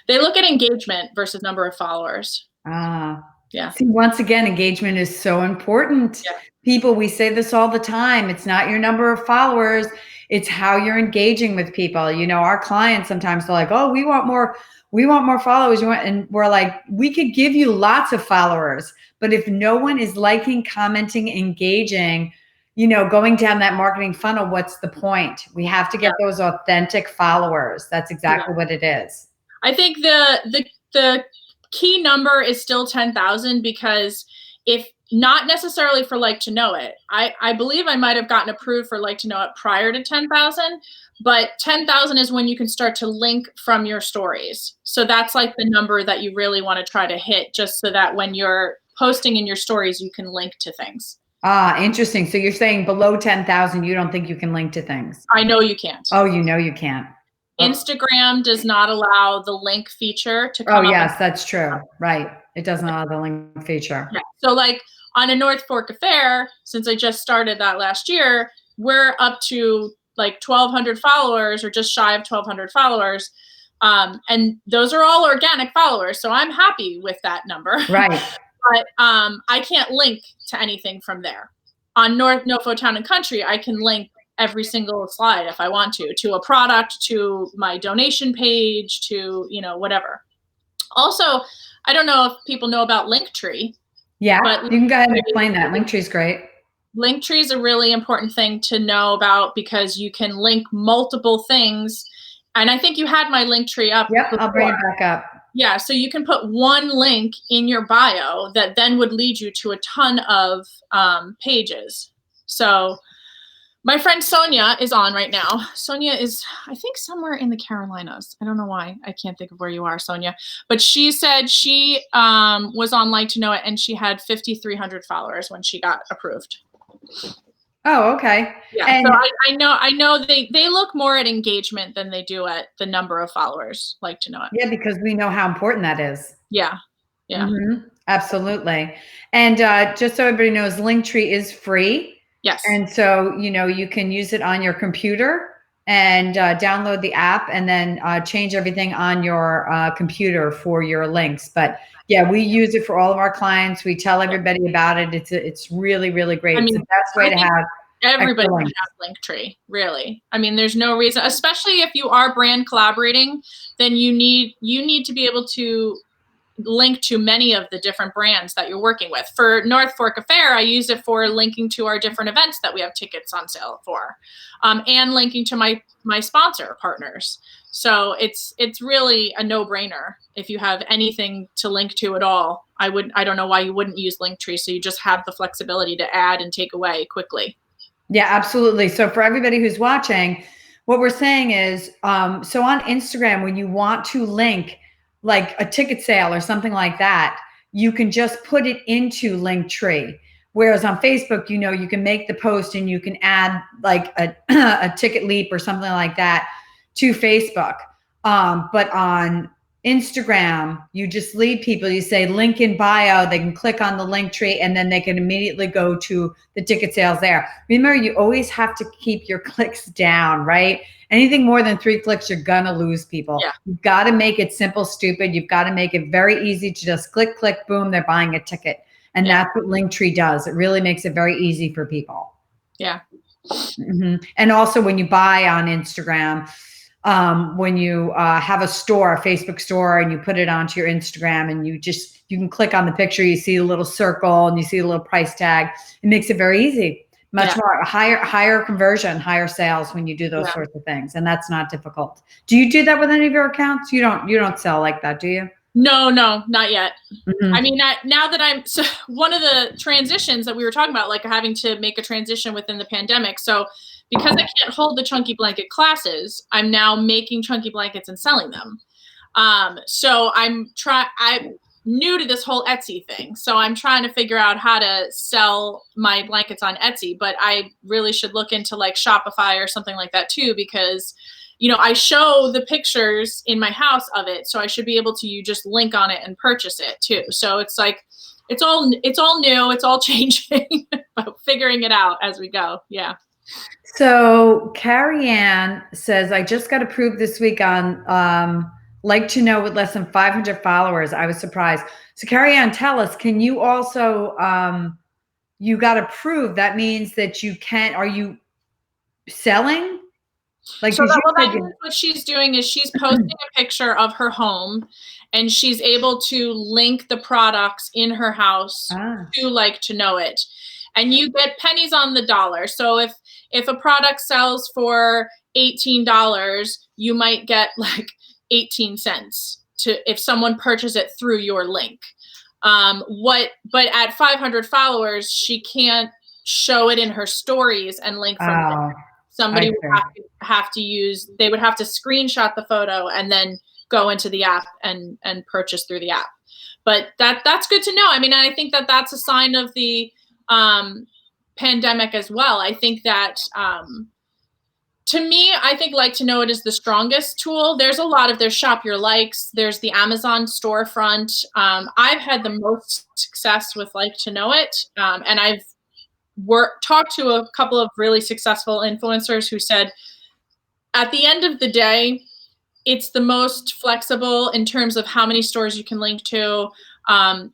They look at engagement versus number of followers. Yeah. See, once again, engagement is so important. Yeah. People, we say this all the time. It's not your number of followers. It's how you're engaging with people. Our clients sometimes they're like, oh, we want more followers. And we're like, we could give you lots of followers, but if no one is liking, commenting, engaging, going down that marketing funnel, what's the point? We have to get those authentic followers. That's exactly what it is. I think the key number is still 10,000, because if Not necessarily for Like to Know It. I believe I might have gotten approved for Like to Know It prior to 10,000, but 10,000 is when you can start to link from your stories. So that's like the number that you really want to try to hit, just so that when you're posting in your stories, you can link to things. Ah, interesting. So you're saying below 10,000, you don't think you can link to things? I know you can't. Oh, you know you can't. Instagram does not allow the link feature to Oh, come up. yes, that's true. Right. It doesn't allow the link feature. Yeah. So like on a North Fork affair, since I just started that last year, we're up to like 1,200 followers, or just shy of 1,200 followers. And those are all organic followers. So I'm happy with that number. Right. But I can't link to anything from there. On NoFo Town and Country, I can link every single slide if I want to a product, to my donation page, to, you know, whatever. Also, I don't know if people know about Linktree. Yeah, but you can go ahead and explain that. Linktree is great. Linktree is a really important thing to know about, because you can link multiple things. And I think you had my Linktree up. Yep, before. I'll bring it back up. Yeah, so you can put one link in your bio that then would lead you to a ton of pages. So my friend Sonia is on right now. Sonia is, I think, somewhere in the Carolinas. I don't know why. I can't think of where you are, Sonia. But she said she was on Like to Know It, and she had 5,300 followers when she got approved. Oh, okay. Yeah, And so I know they look more at engagement than they do at the number of followers. Like to Know It. yeah, because we know how important that is. Yeah, yeah. Mm-hmm. Absolutely. And just so everybody knows, Linktree is free. Yes. And so, you know, you can use it on your computer and download the app, and then change everything on your computer for your links. But yeah, we use it for all of our clients. We tell everybody about it. It's really, really great. I mean, it's the best way to have everybody excellent. should have Linktree, really. I mean, there's no reason, especially if you are brand collaborating, then you need to be able to link to many of the different brands that you're working with. For North Fork Affair, I use it for linking to our different events that we have tickets on sale for, and linking to my sponsor partners. So it's really a no-brainer. If you have anything to link to at all, I don't know why you wouldn't use Linktree, so you just have the flexibility to add and take away quickly. Yeah, absolutely. So for everybody who's watching, what we're saying is, so on Instagram, when you want to link like a ticket sale or something like that, you can just put it into Linktree. Whereas on Facebook, you know, you can make the post and you can add like a ticket leap or something like that to Facebook. But on Instagram, you just lead people, you say link in bio, they can click on the Linktree, and then they can immediately go to the ticket sales there. Remember, you always have to keep your clicks down, right? Anything more than 3 clicks, you're gonna lose people. Yeah. You've got to make it simple, stupid. You've got to make it very easy to just click, click, boom, they're buying a ticket. And that's what Linktree does. It really makes it very easy for people. Yeah. Mm-hmm. And also when you buy on Instagram, when you have a store, a Facebook store, and you put it onto your Instagram, and you can click on the picture, you see a little circle and you see a little price tag. It makes it very easy. Much more higher conversion, higher sales when you do those sorts of things. And that's not difficult. Do you do that with any of your accounts? You don't sell like that, do you? No, not yet. Mm-hmm. I mean, now that so one of the transitions that we were talking about, like having to make a transition within the pandemic. So because I can't hold the chunky blanket classes, I'm now making chunky blankets and selling them. So I'm new to this whole Etsy thing. So I'm trying to figure out how to sell my blankets on Etsy, but I really should look into like Shopify or something like that too, because, you know, I show the pictures in my house of it. So I should be able to, you just link on it and purchase it too. So it's like, it's all new, it's all changing, but figuring it out as we go. Yeah. So Carrie Ann says, I just got approved this week on, Like to Know with less than 500 followers. I was surprised. So Carrie Ann, tell us, can you also, you got approved. That means that are you selling? Like, so what she's doing is she's posting a picture of her home, and she's able to link the products in her house to Like to Know It. And you get pennies on the dollar. So if a product sells for $18, you might get like 18 cents if someone purchases it through your link. But at 500 followers, she can't show it in her stories and link from there. Somebody would have to use, they would have to screenshot the photo and then go into the app and purchase through the app. But that's good to know. I mean, I think that that's a sign of the pandemic as well. I think that to me, I think Like to Know It is the strongest tool. There's Shop Your Likes. There's the Amazon storefront. I've had the most success with Like to Know It. And I've talked to a couple of really successful influencers who said, at the end of the day, it's the most flexible in terms of how many stores you can link to.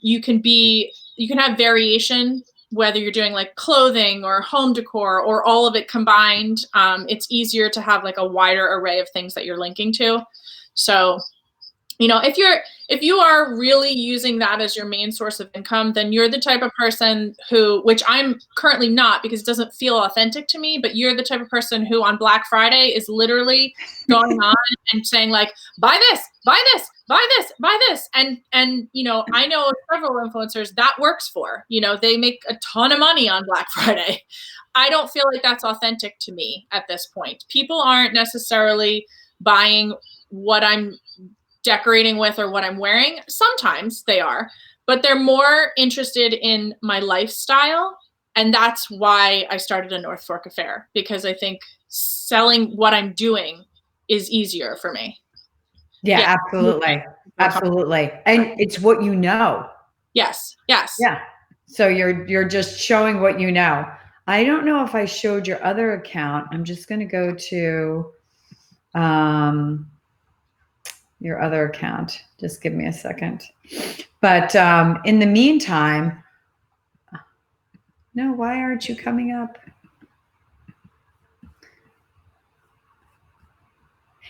You can have variation, whether you're doing like clothing or home decor or all of it combined. It's easier to have like a wider array of things that you're linking to. So, you know, if you are really using that as your main source of income, then you're the type of person who, which I'm currently not because it doesn't feel authentic to me, but you're the type of person who on Black Friday is literally going on and saying like, buy this, buy this, buy this, buy this. And, you know, I know several influencers that works for, you know, they make a ton of money on Black Friday. I don't feel like that's authentic to me at this point. People aren't necessarily buying what I'm decorating with or what I'm wearing. Sometimes they are, but they're more interested in my lifestyle. And that's why I started a North Fork Affair, because I think selling what I'm doing is easier for me. Yeah. Absolutely. Absolutely. And it's what you know. Yes. Yes. Yeah. So you're just showing what you know. I don't know if I showed your other account. I'm just going to go to your other account. Just give me a second. But in the meantime, no, why aren't you coming up?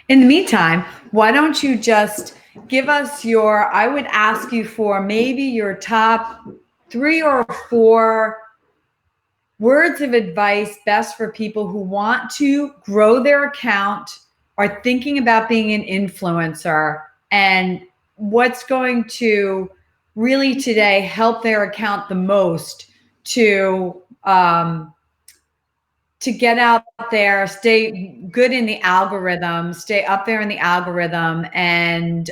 In the meantime, why don't you just give us I would ask you for maybe your top 3 or 4 words of advice best for people who want to grow their account, are thinking about being an influencer, and what's going to really today help their account the most to get out there, stay good in the algorithm, stay up there in the algorithm, and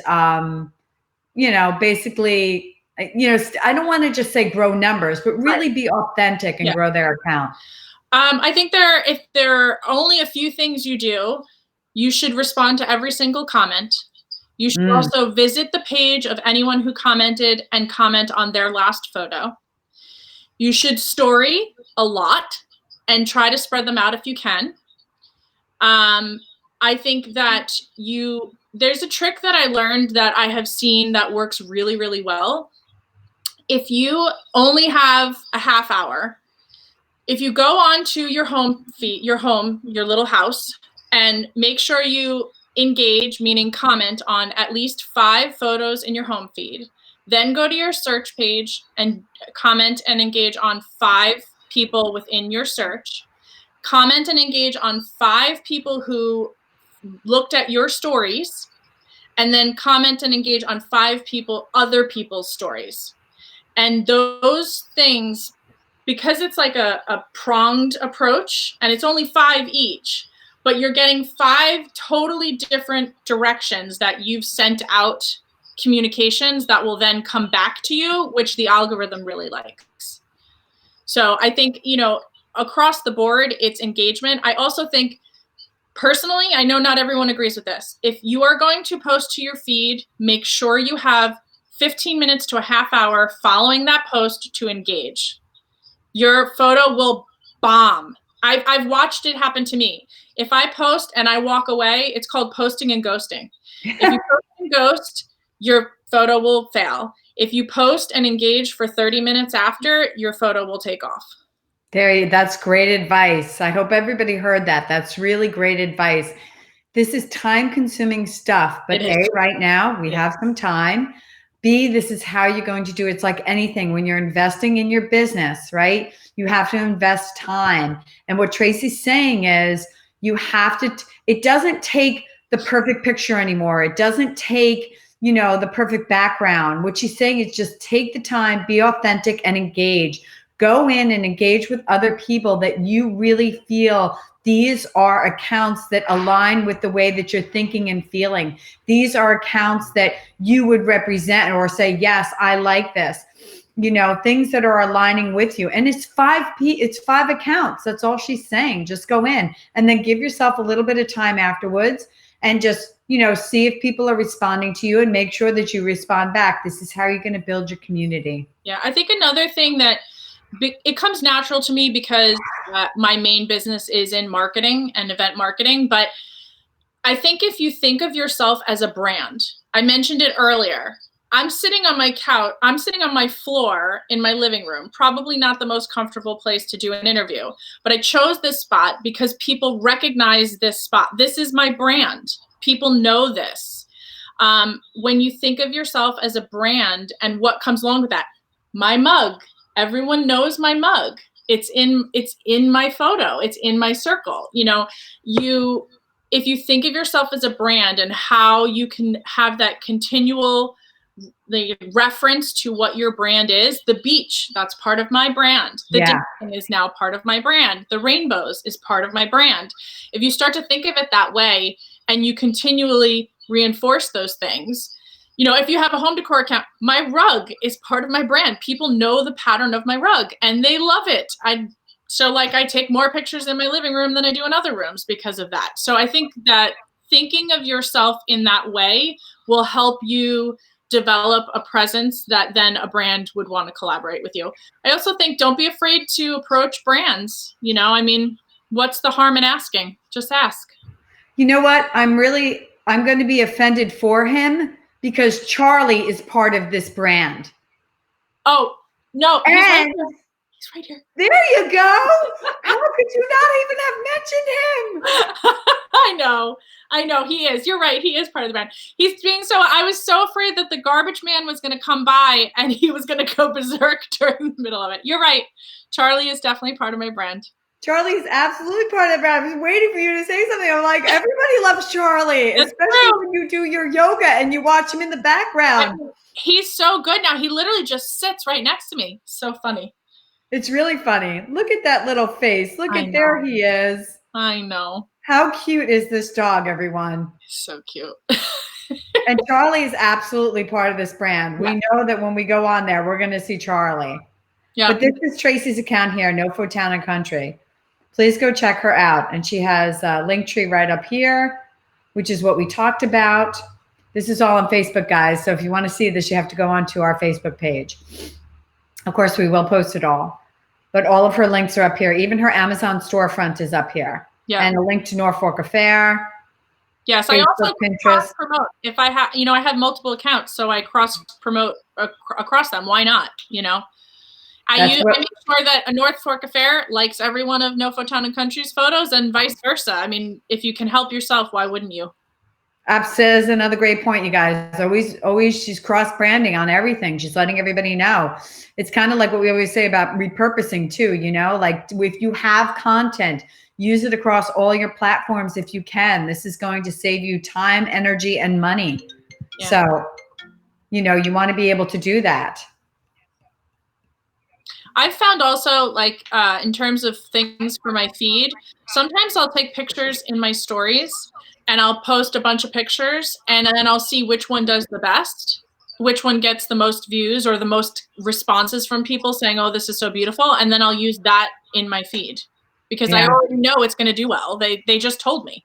you know, basically, you know, I don't want to just say grow numbers, but really be authentic and grow their account. I think if there are only a few things you do, you should respond to every single comment. You should also visit the page of anyone who commented and comment on their last photo. You should story a lot and try to spread them out if you can. I think that there's a trick that I learned that I have seen that works really, really well. If you only have a half hour, if you go onto your home feed, your little house, and make sure you engage, meaning comment on at least 5 photos in your home feed, then go to your search page and comment and engage on 5 people within your search. Comment and engage on 5 people who looked at your stories, and then comment and engage on 5 other people's stories. And those things, because it's like a pronged approach and it's only 5 each, but you're getting 5 totally different directions that you've sent out communications that will then come back to you, which the algorithm really likes. So I think, you know, across the board, it's engagement. I also think, personally, I know not everyone agrees with this. If you are going to post to your feed, make sure you have 15 minutes to a half hour following that post to engage. Your photo will bomb. I've watched it happen to me. If I post and I walk away, it's called posting and ghosting. If you post and ghost, your photo will fail. If you post and engage for 30 minutes after, your photo will take off. That's great advice. I hope everybody heard that. That's really great advice. This is time-consuming stuff, but A, right now we have some time. B, this is how you're going to do it. It's like anything. When you're investing in your business, right? You have to invest time. And what Tracy's saying is you have to, it doesn't take the perfect picture anymore. It doesn't take the perfect background. What she's saying is just take the time, be authentic, and engage. Go in and engage with other people that you really feel these are accounts that align with the way that you're thinking and feeling. These are accounts that you would represent or say, yes, I like this. Things that are aligning with you. And it's 5 accounts. That's all she's saying. Just go in and then give yourself a little bit of time afterwards and just, see if people are responding to you and make sure that you respond back. This is how you're going to build your community. Yeah. I think another thing that it comes natural to me because my main business is in marketing and event marketing. But I think if you think of yourself as a brand, I mentioned it earlier. I'm sitting on my couch. I'm sitting on my floor in my living room, probably not the most comfortable place to do an interview, but I chose this spot because people recognize this spot. This is my brand. People know this. When you think of yourself as a brand and what comes along with that, my mug, everyone knows my mug. It's in my photo. It's in my circle. If you think of yourself as a brand and how you can have that continual the reference to what your brand is, the beach, that's part of my brand. The dancing is now part of my brand. The rainbows is part of my brand. If you start to think of it that way and you continually reinforce those things, if you have a home decor account, my rug is part of my brand. People know the pattern of my rug and they love it. I take more pictures in my living room than I do in other rooms because of that. So I think that thinking of yourself in that way will help you develop a presence that then a brand would want to collaborate with you. I also think don't be afraid to approach brands. What's the harm in asking? Just ask. You know what? I'm going to be offended for him because Charlie is part of this brand. Oh, no. He's right here. There you go. How could you not even have mentioned him? I know he is. You're right. He is part of the brand. I was so afraid that the garbage man was going to come by and he was going to go berserk during the middle of it. You're right. Charlie is definitely part of my brand. Charlie's absolutely part of the brand. I was waiting for you to say something. I'm like, everybody loves Charlie, especially when you do your yoga and you watch him in the background. He's so good now. He literally just sits right next to me. So funny. It's really funny. Look at that little face. There he is. I know. How cute is this dog, everyone? So cute. And Charlie is absolutely part of this brand. Yeah. We know that when we go on there, we're going to see Charlie. Yeah. But this is Tracy's account here, No For Town and Country. Please go check her out. And she has a link tree right up here, which is what we talked about. This is all on Facebook, guys. So if you want to see this, you have to go onto our Facebook page. Of course, we will post it all. But all of her links are up here. Even her Amazon storefront is up here. Yeah. And a link to Norfolk Affair. Yes, Facebook, I also cross promote. If I have, I have multiple accounts, so I cross promote across them. Why not? I make sure that a North Fork Affair likes every one of No For Town and Country's photos and vice versa. If you can help yourself, why wouldn't you? Says another great point, you guys. Always, she's cross-branding on everything. She's letting everybody know. It's kind of like what we always say about repurposing too, like if you have content, use it across all your platforms if you can. This is going to save you time, energy, and money. Yeah. So, you want to be able to do that. I've found also, in terms of things for my feed, sometimes I'll take pictures in my stories and I'll post a bunch of pictures and then I'll see which one does the best, which one gets the most views or the most responses from people saying, oh, this is so beautiful. And then I'll use that in my feed because I already know it's going to do well. They just told me.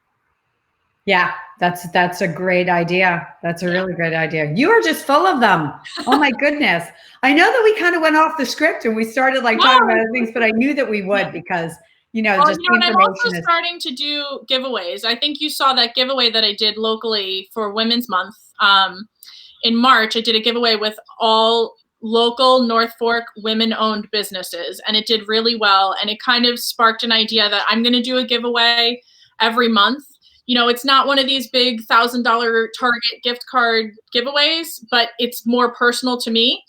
Yeah, that's a great idea. That's a really great idea. You are just full of them. Oh my goodness. I know that we kind of went off the script and we started talking about other things, but I knew that we would because and I'm also starting to do giveaways. I think you saw that giveaway that I did locally for Women's Month. In March, I did a giveaway with all local North Fork women-owned businesses, and it did really well. And it kind of sparked an idea that I'm going to do a giveaway every month. It's not one of these big $1,000 Target gift card giveaways, but it's more personal to me.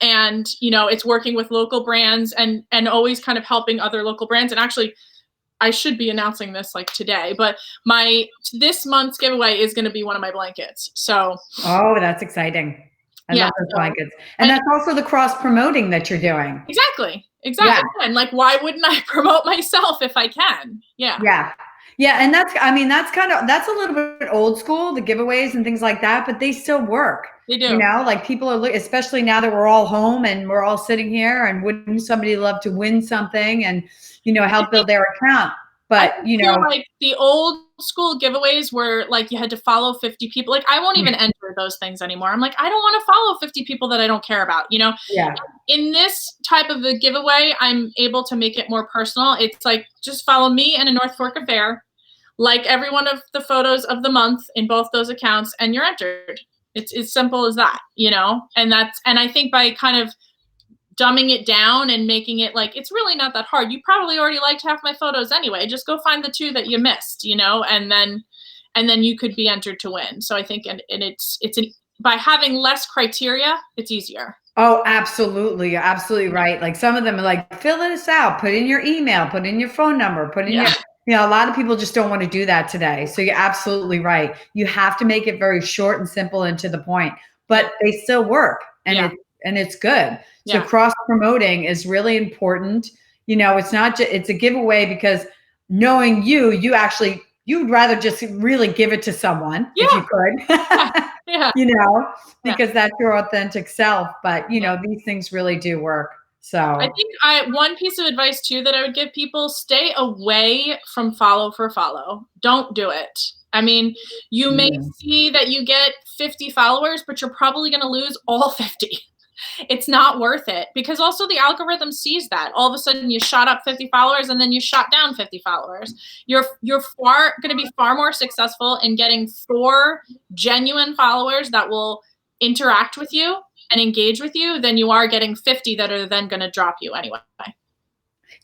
And, it's working with local brands and always kind of helping other local brands. And actually, I should be announcing this like today, but this month's giveaway is going to be one of my blankets. So, oh, that's exciting. I yeah. love those So, blankets. And that's also the cross promoting that you're doing. Exactly. Yeah. And like, why wouldn't I promote myself if I can? Yeah. Yeah. Yeah. And that's a little bit old school, the giveaways and things like that, but they still work. They do. You know, like people are, especially now that we're all home and we're all sitting here, and wouldn't somebody love to win something and, help build their account? But, I feel like the old school giveaways where like you had to follow 50 people. Like I won't even enter those things anymore. I'm like, I don't want to follow 50 people that I don't care about, Yeah. In this type of a giveaway, I'm able to make it more personal. It's like, just follow me and a North Fork affair, like every one of the photos of the month in both those accounts, and you're entered. It's as simple as that, and I think by kind of dumbing it down and making it like, it's really not that hard. You probably already liked half my photos anyway. Just go find the 2 that you missed, and then you could be entered to win. So I think, and by having less criteria, it's easier. Oh, absolutely. You're absolutely right. Like some of them are like, fill this out, put in your email, put in your phone number, put in a lot of people just don't want to do that today. So you're absolutely right. You have to make it very short and simple and to the point, but they still work, and it's good. So cross promoting is really important. It's not just, it's a giveaway because knowing you'd rather just really give it to someone if you could. Because that's your authentic self. But, these things really do work. So I think one piece of advice too that I would give people: stay away from follow for follow. Don't do it. I mean, you may see that you get 50 followers, but you're probably going to lose all 50. It's not worth it, because also the algorithm sees that all of a sudden you shot up 50 followers and then you shot down 50 followers. You're going to be far more successful in getting 4 genuine followers that will interact with you and engage with you than you are getting 50 that are then going to drop you anyway.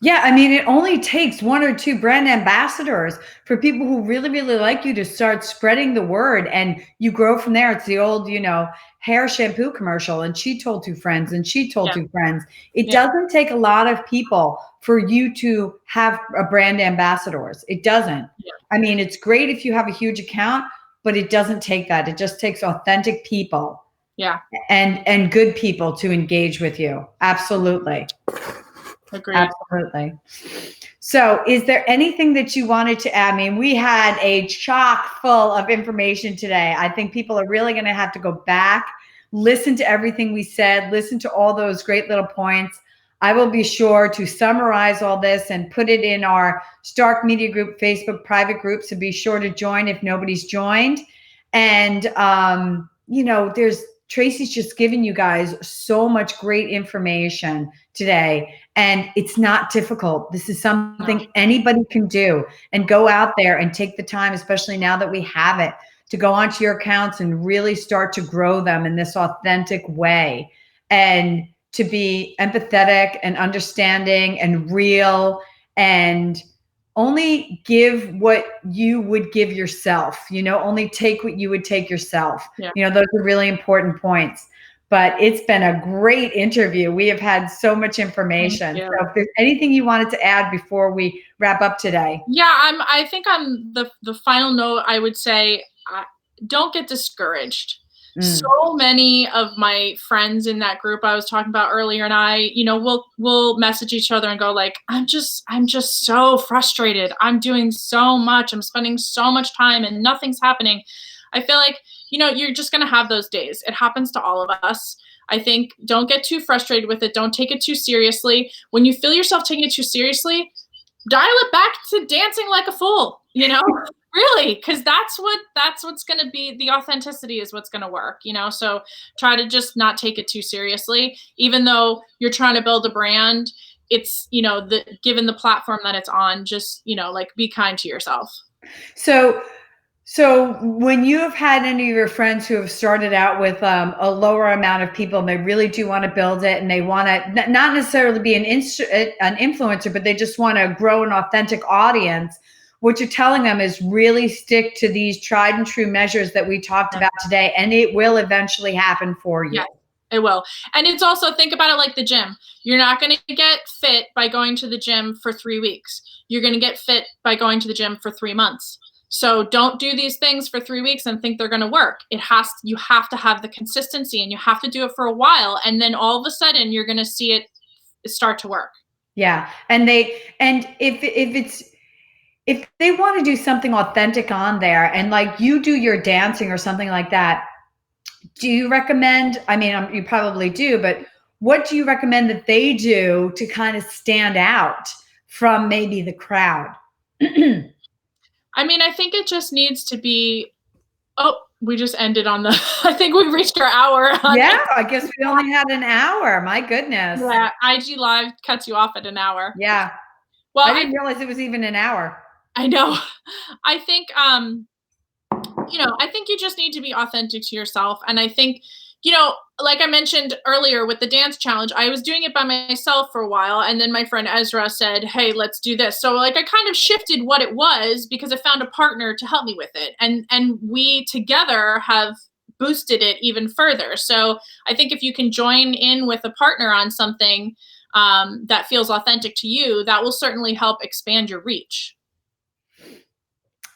Yeah, I mean, it only takes 1 or 2 brand ambassadors for people who really, really like you to start spreading the word, and you grow from there. It's the old, hair shampoo commercial, and she told 2 friends and she told 2 friends. It doesn't take a lot of people for you to have a brand ambassadors. It doesn't. I mean, it's great if you have a huge account, but it doesn't take that. It just takes authentic people. Yeah. And good people to engage with you. Absolutely. Agreed. Absolutely. So is there anything that you wanted to add? I mean, we had a chock full of information today. I think people are really going to have to go back, listen to everything we said, listen to all those great little points. I will be sure to summarize all this and put it in our Stark Media Group Facebook private group. So be sure to join if nobody's joined. And, Tracy's just given you guys so much great information today, and it's not difficult. This is something anybody can do, and go out there and take the time, especially now that we have it, to go onto your accounts and really start to grow them in this authentic way, and to be empathetic and understanding and real, and only give what you would give yourself, only take what you would take yourself. Those are really important points. But it's been a great interview. We have had so much information. So if there's anything you wanted to add before we wrap up today. Yeah, I think on the final note, I would say, don't get discouraged. So many of my friends in that group I was talking about earlier, and I, we'll message each other and go like, I'm just so frustrated. I'm doing so much. I'm spending so much time and nothing's happening. I feel like, you're just going to have those days. It happens to all of us. I think don't get too frustrated with it. Don't take it too seriously. When you feel yourself taking it too seriously, dial it back to dancing like a fool, really, because that's what's going to be, the authenticity is what's going to work, so try to just not take it too seriously, even though you're trying to build a brand. It's, given the platform that it's on, just, be kind to yourself. So when you have had any of your friends who have started out with a lower amount of people, and they really do want to build it, and they want to not necessarily be an influencer, but they just want to grow an authentic audience, what you're telling them is really stick to these tried and true measures that we talked about today, and it will eventually happen for you. It will. And it's also, think about it like the gym. You're not going to get fit by going to the gym for 3 weeks. You're going to get fit by going to the gym for 3 months. So don't do these things for 3 weeks and think they're going to work. You have to have the consistency, and you have to do it for a while. And then all of a sudden you're going to see it start to work. Yeah. And if they want to do something authentic on there, and like you do your dancing or something like that, do you recommend, I mean, you probably do, but what do you recommend that they do to kind of stand out from maybe the crowd? I mean, I think it just needs to be, oh, we just ended on the, I think we reached our hour. Yeah, I guess we only had an hour. My goodness. Yeah, IG Live cuts you off at an hour. Yeah. Well, I didn't realize it was even an hour. I know. I think, I think you just need to be authentic to yourself. And I think, like I mentioned earlier with the dance challenge, I was doing it by myself for a while. And then my friend Ezra said, hey, let's do this. So like I kind of shifted what it was because I found a partner to help me with it. And we together have boosted it even further. So I think if you can join in with a partner on something that feels authentic to you, that will certainly help expand your reach.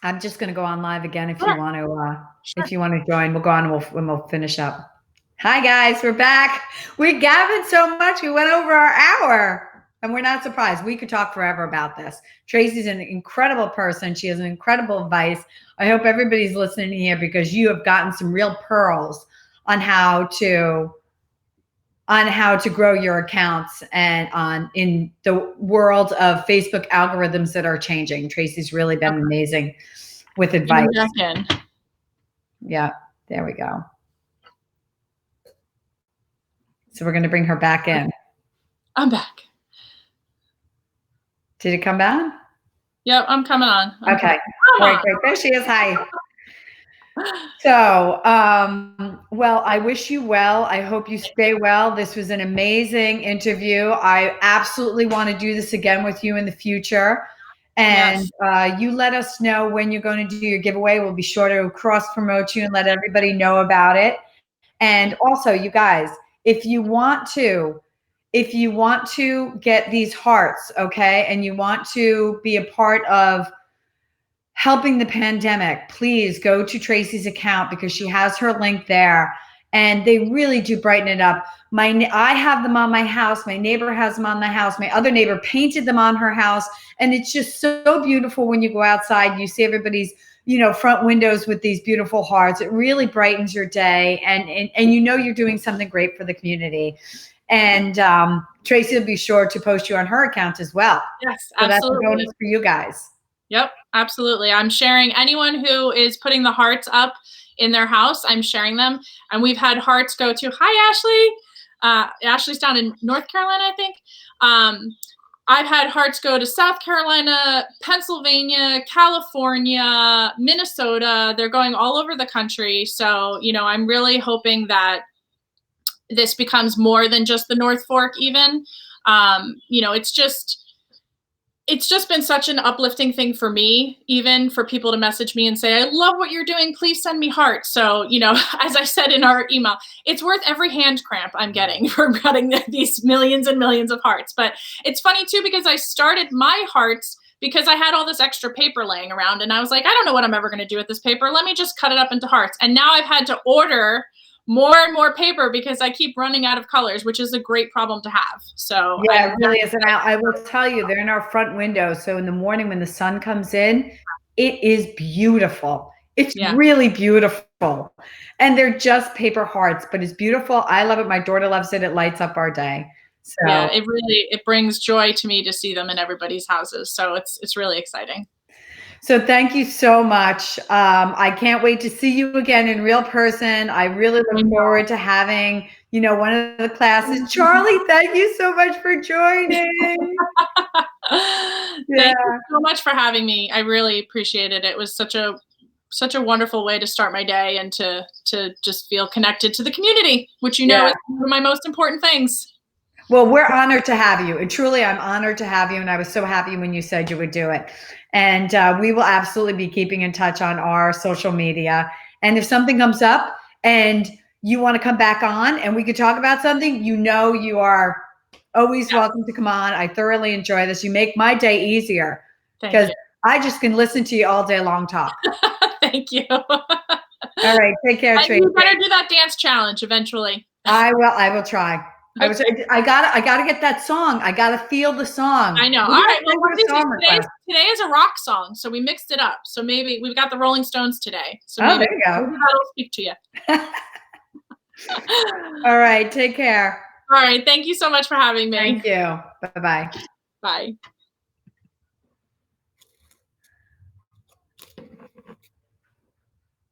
I'm just going to go on live again if Sure. you want to. Sure. If you want to join, we'll go on and we'll finish up. Hi guys, we're back. We gathered so much, we went over our hour, and we're not surprised. We could talk forever about this. Tracy's an incredible person. She has an incredible advice. I hope everybody's listening here because you have gotten some real pearls on how to grow your accounts and in the world of Facebook algorithms that are changing. Tracy's really been amazing with advice. Yeah, there we go. So we're going to bring her back in. I'm back. Did it come back? Yep, I'm coming on. Okay. Great. There she is. Hi. So, well, I wish you well. I hope you stay well. This was an amazing interview. I absolutely want to do this again with you in the future. And yes. You let us know when you're going to do your giveaway. We'll be sure to cross promote you and let everybody know about it. And also, you guys, if you want to get these hearts, okay, and you want to be a part of helping the pandemic, please go to Tracy's account because she has her link there, and they really do brighten it up. I have them on my house. My neighbor has them on the house. My other neighbor painted them on her house, and it's just so beautiful when you go outside. You see everybody's front windows with these beautiful hearts. It really brightens your day, and you're doing something great for the community. And Tracy will be sure to post you on her account as well. Yes, so absolutely. That's a bonus for you guys. Yep, absolutely. I'm sharing anyone who is putting the hearts up in their house. I'm sharing them, and we've had hearts go to, hi, Ashley. Ashley's down in North Carolina, I think. I've had hearts go to South Carolina, Pennsylvania, California, Minnesota. They're going all over the country. So, I'm really hoping that this becomes more than just the North Fork even. It's just been such an uplifting thing for me, even for people to message me and say, I love what you're doing. Please send me hearts. So, as I said in our email, it's worth every hand cramp I'm getting for getting these millions and millions of hearts. But it's funny too, because I started my hearts because I had all this extra paper laying around, and I was like, I don't know what I'm ever going to do with this paper. Let me just cut it up into hearts. And now I've had to order more and more paper because I keep running out of colors, which is a great problem to have. So yeah, it really is. And I will tell you, they're in our front window. So in the morning when the sun comes in, it is beautiful. It's really beautiful. And they're just paper hearts, but it's beautiful. I love it. My daughter loves it. It lights up our day. So yeah, it brings joy to me to see them in everybody's houses. So it's really exciting. So thank you so much. I can't wait to see you again in real person. I really look forward to having, one of the classes. Charlie, thank you so much for joining. Thank you so much for having me. I really appreciate it. It was such a wonderful way to start my day and to just feel connected to the community, which is one of my most important things. Well, we're honored to have you. And truly, I'm honored to have you. And I was so happy when you said you would do it. And we will absolutely be keeping in touch on our social media. And if something comes up and you want to come back on and we could talk about something, you know, you are always welcome to come on. I thoroughly enjoy this. You make my day easier because I just can listen to you all day long talk. Thank you. All right. Take care, Tracy. You better do that dance challenge eventually. I will try. I gotta get that song. I gotta feel the song. I know. All right. Well, today is a rock song, so we mixed it up. So maybe we've got the Rolling Stones today. So maybe there you go. Maybe that'll speak to you. All right. Take care. All right. Thank you so much for having me. Thank you. Bye-bye. Bye.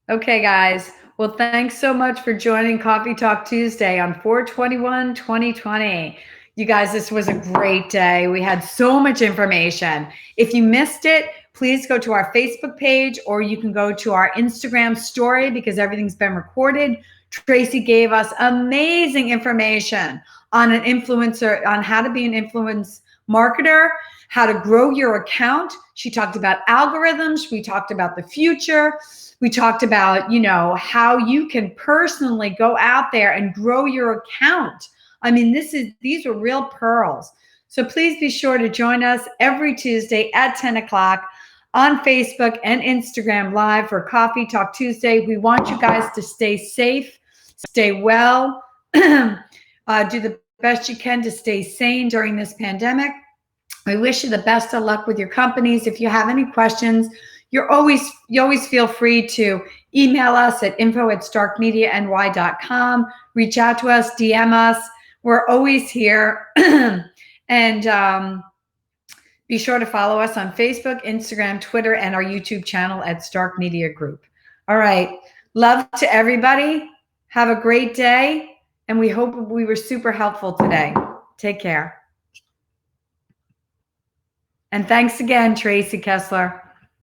Okay, guys. Well, thanks so much for joining Coffee Talk Tuesday on 4/21/2020. You guys, this was a great day. We had so much information. If you missed it, please go to our Facebook page or you can go to our Instagram story because everything's been recorded. Tracy gave us amazing information on an influencer, on how to be an influence marketer, how to grow your account. She talked about algorithms. We talked about the future. We talked about, you know, how you can personally go out there and grow your account. I mean, these are real pearls. So please be sure to join us every Tuesday at 10 o'clock on Facebook and Instagram Live for Coffee Talk Tuesday. We want you guys to stay safe, stay well, do the best you can to stay sane during this pandemic. I wish you the best of luck with your companies. If you have any questions, you always feel free to email us at info@starkmediany.com. Reach out to us, DM us. We're always here. And be sure to follow us on Facebook, Instagram, Twitter, and our YouTube channel at Stark Media Group. All right. Love to everybody. Have a great day. And we hope we were super helpful today. Take care. And thanks again, Tracy Kessler.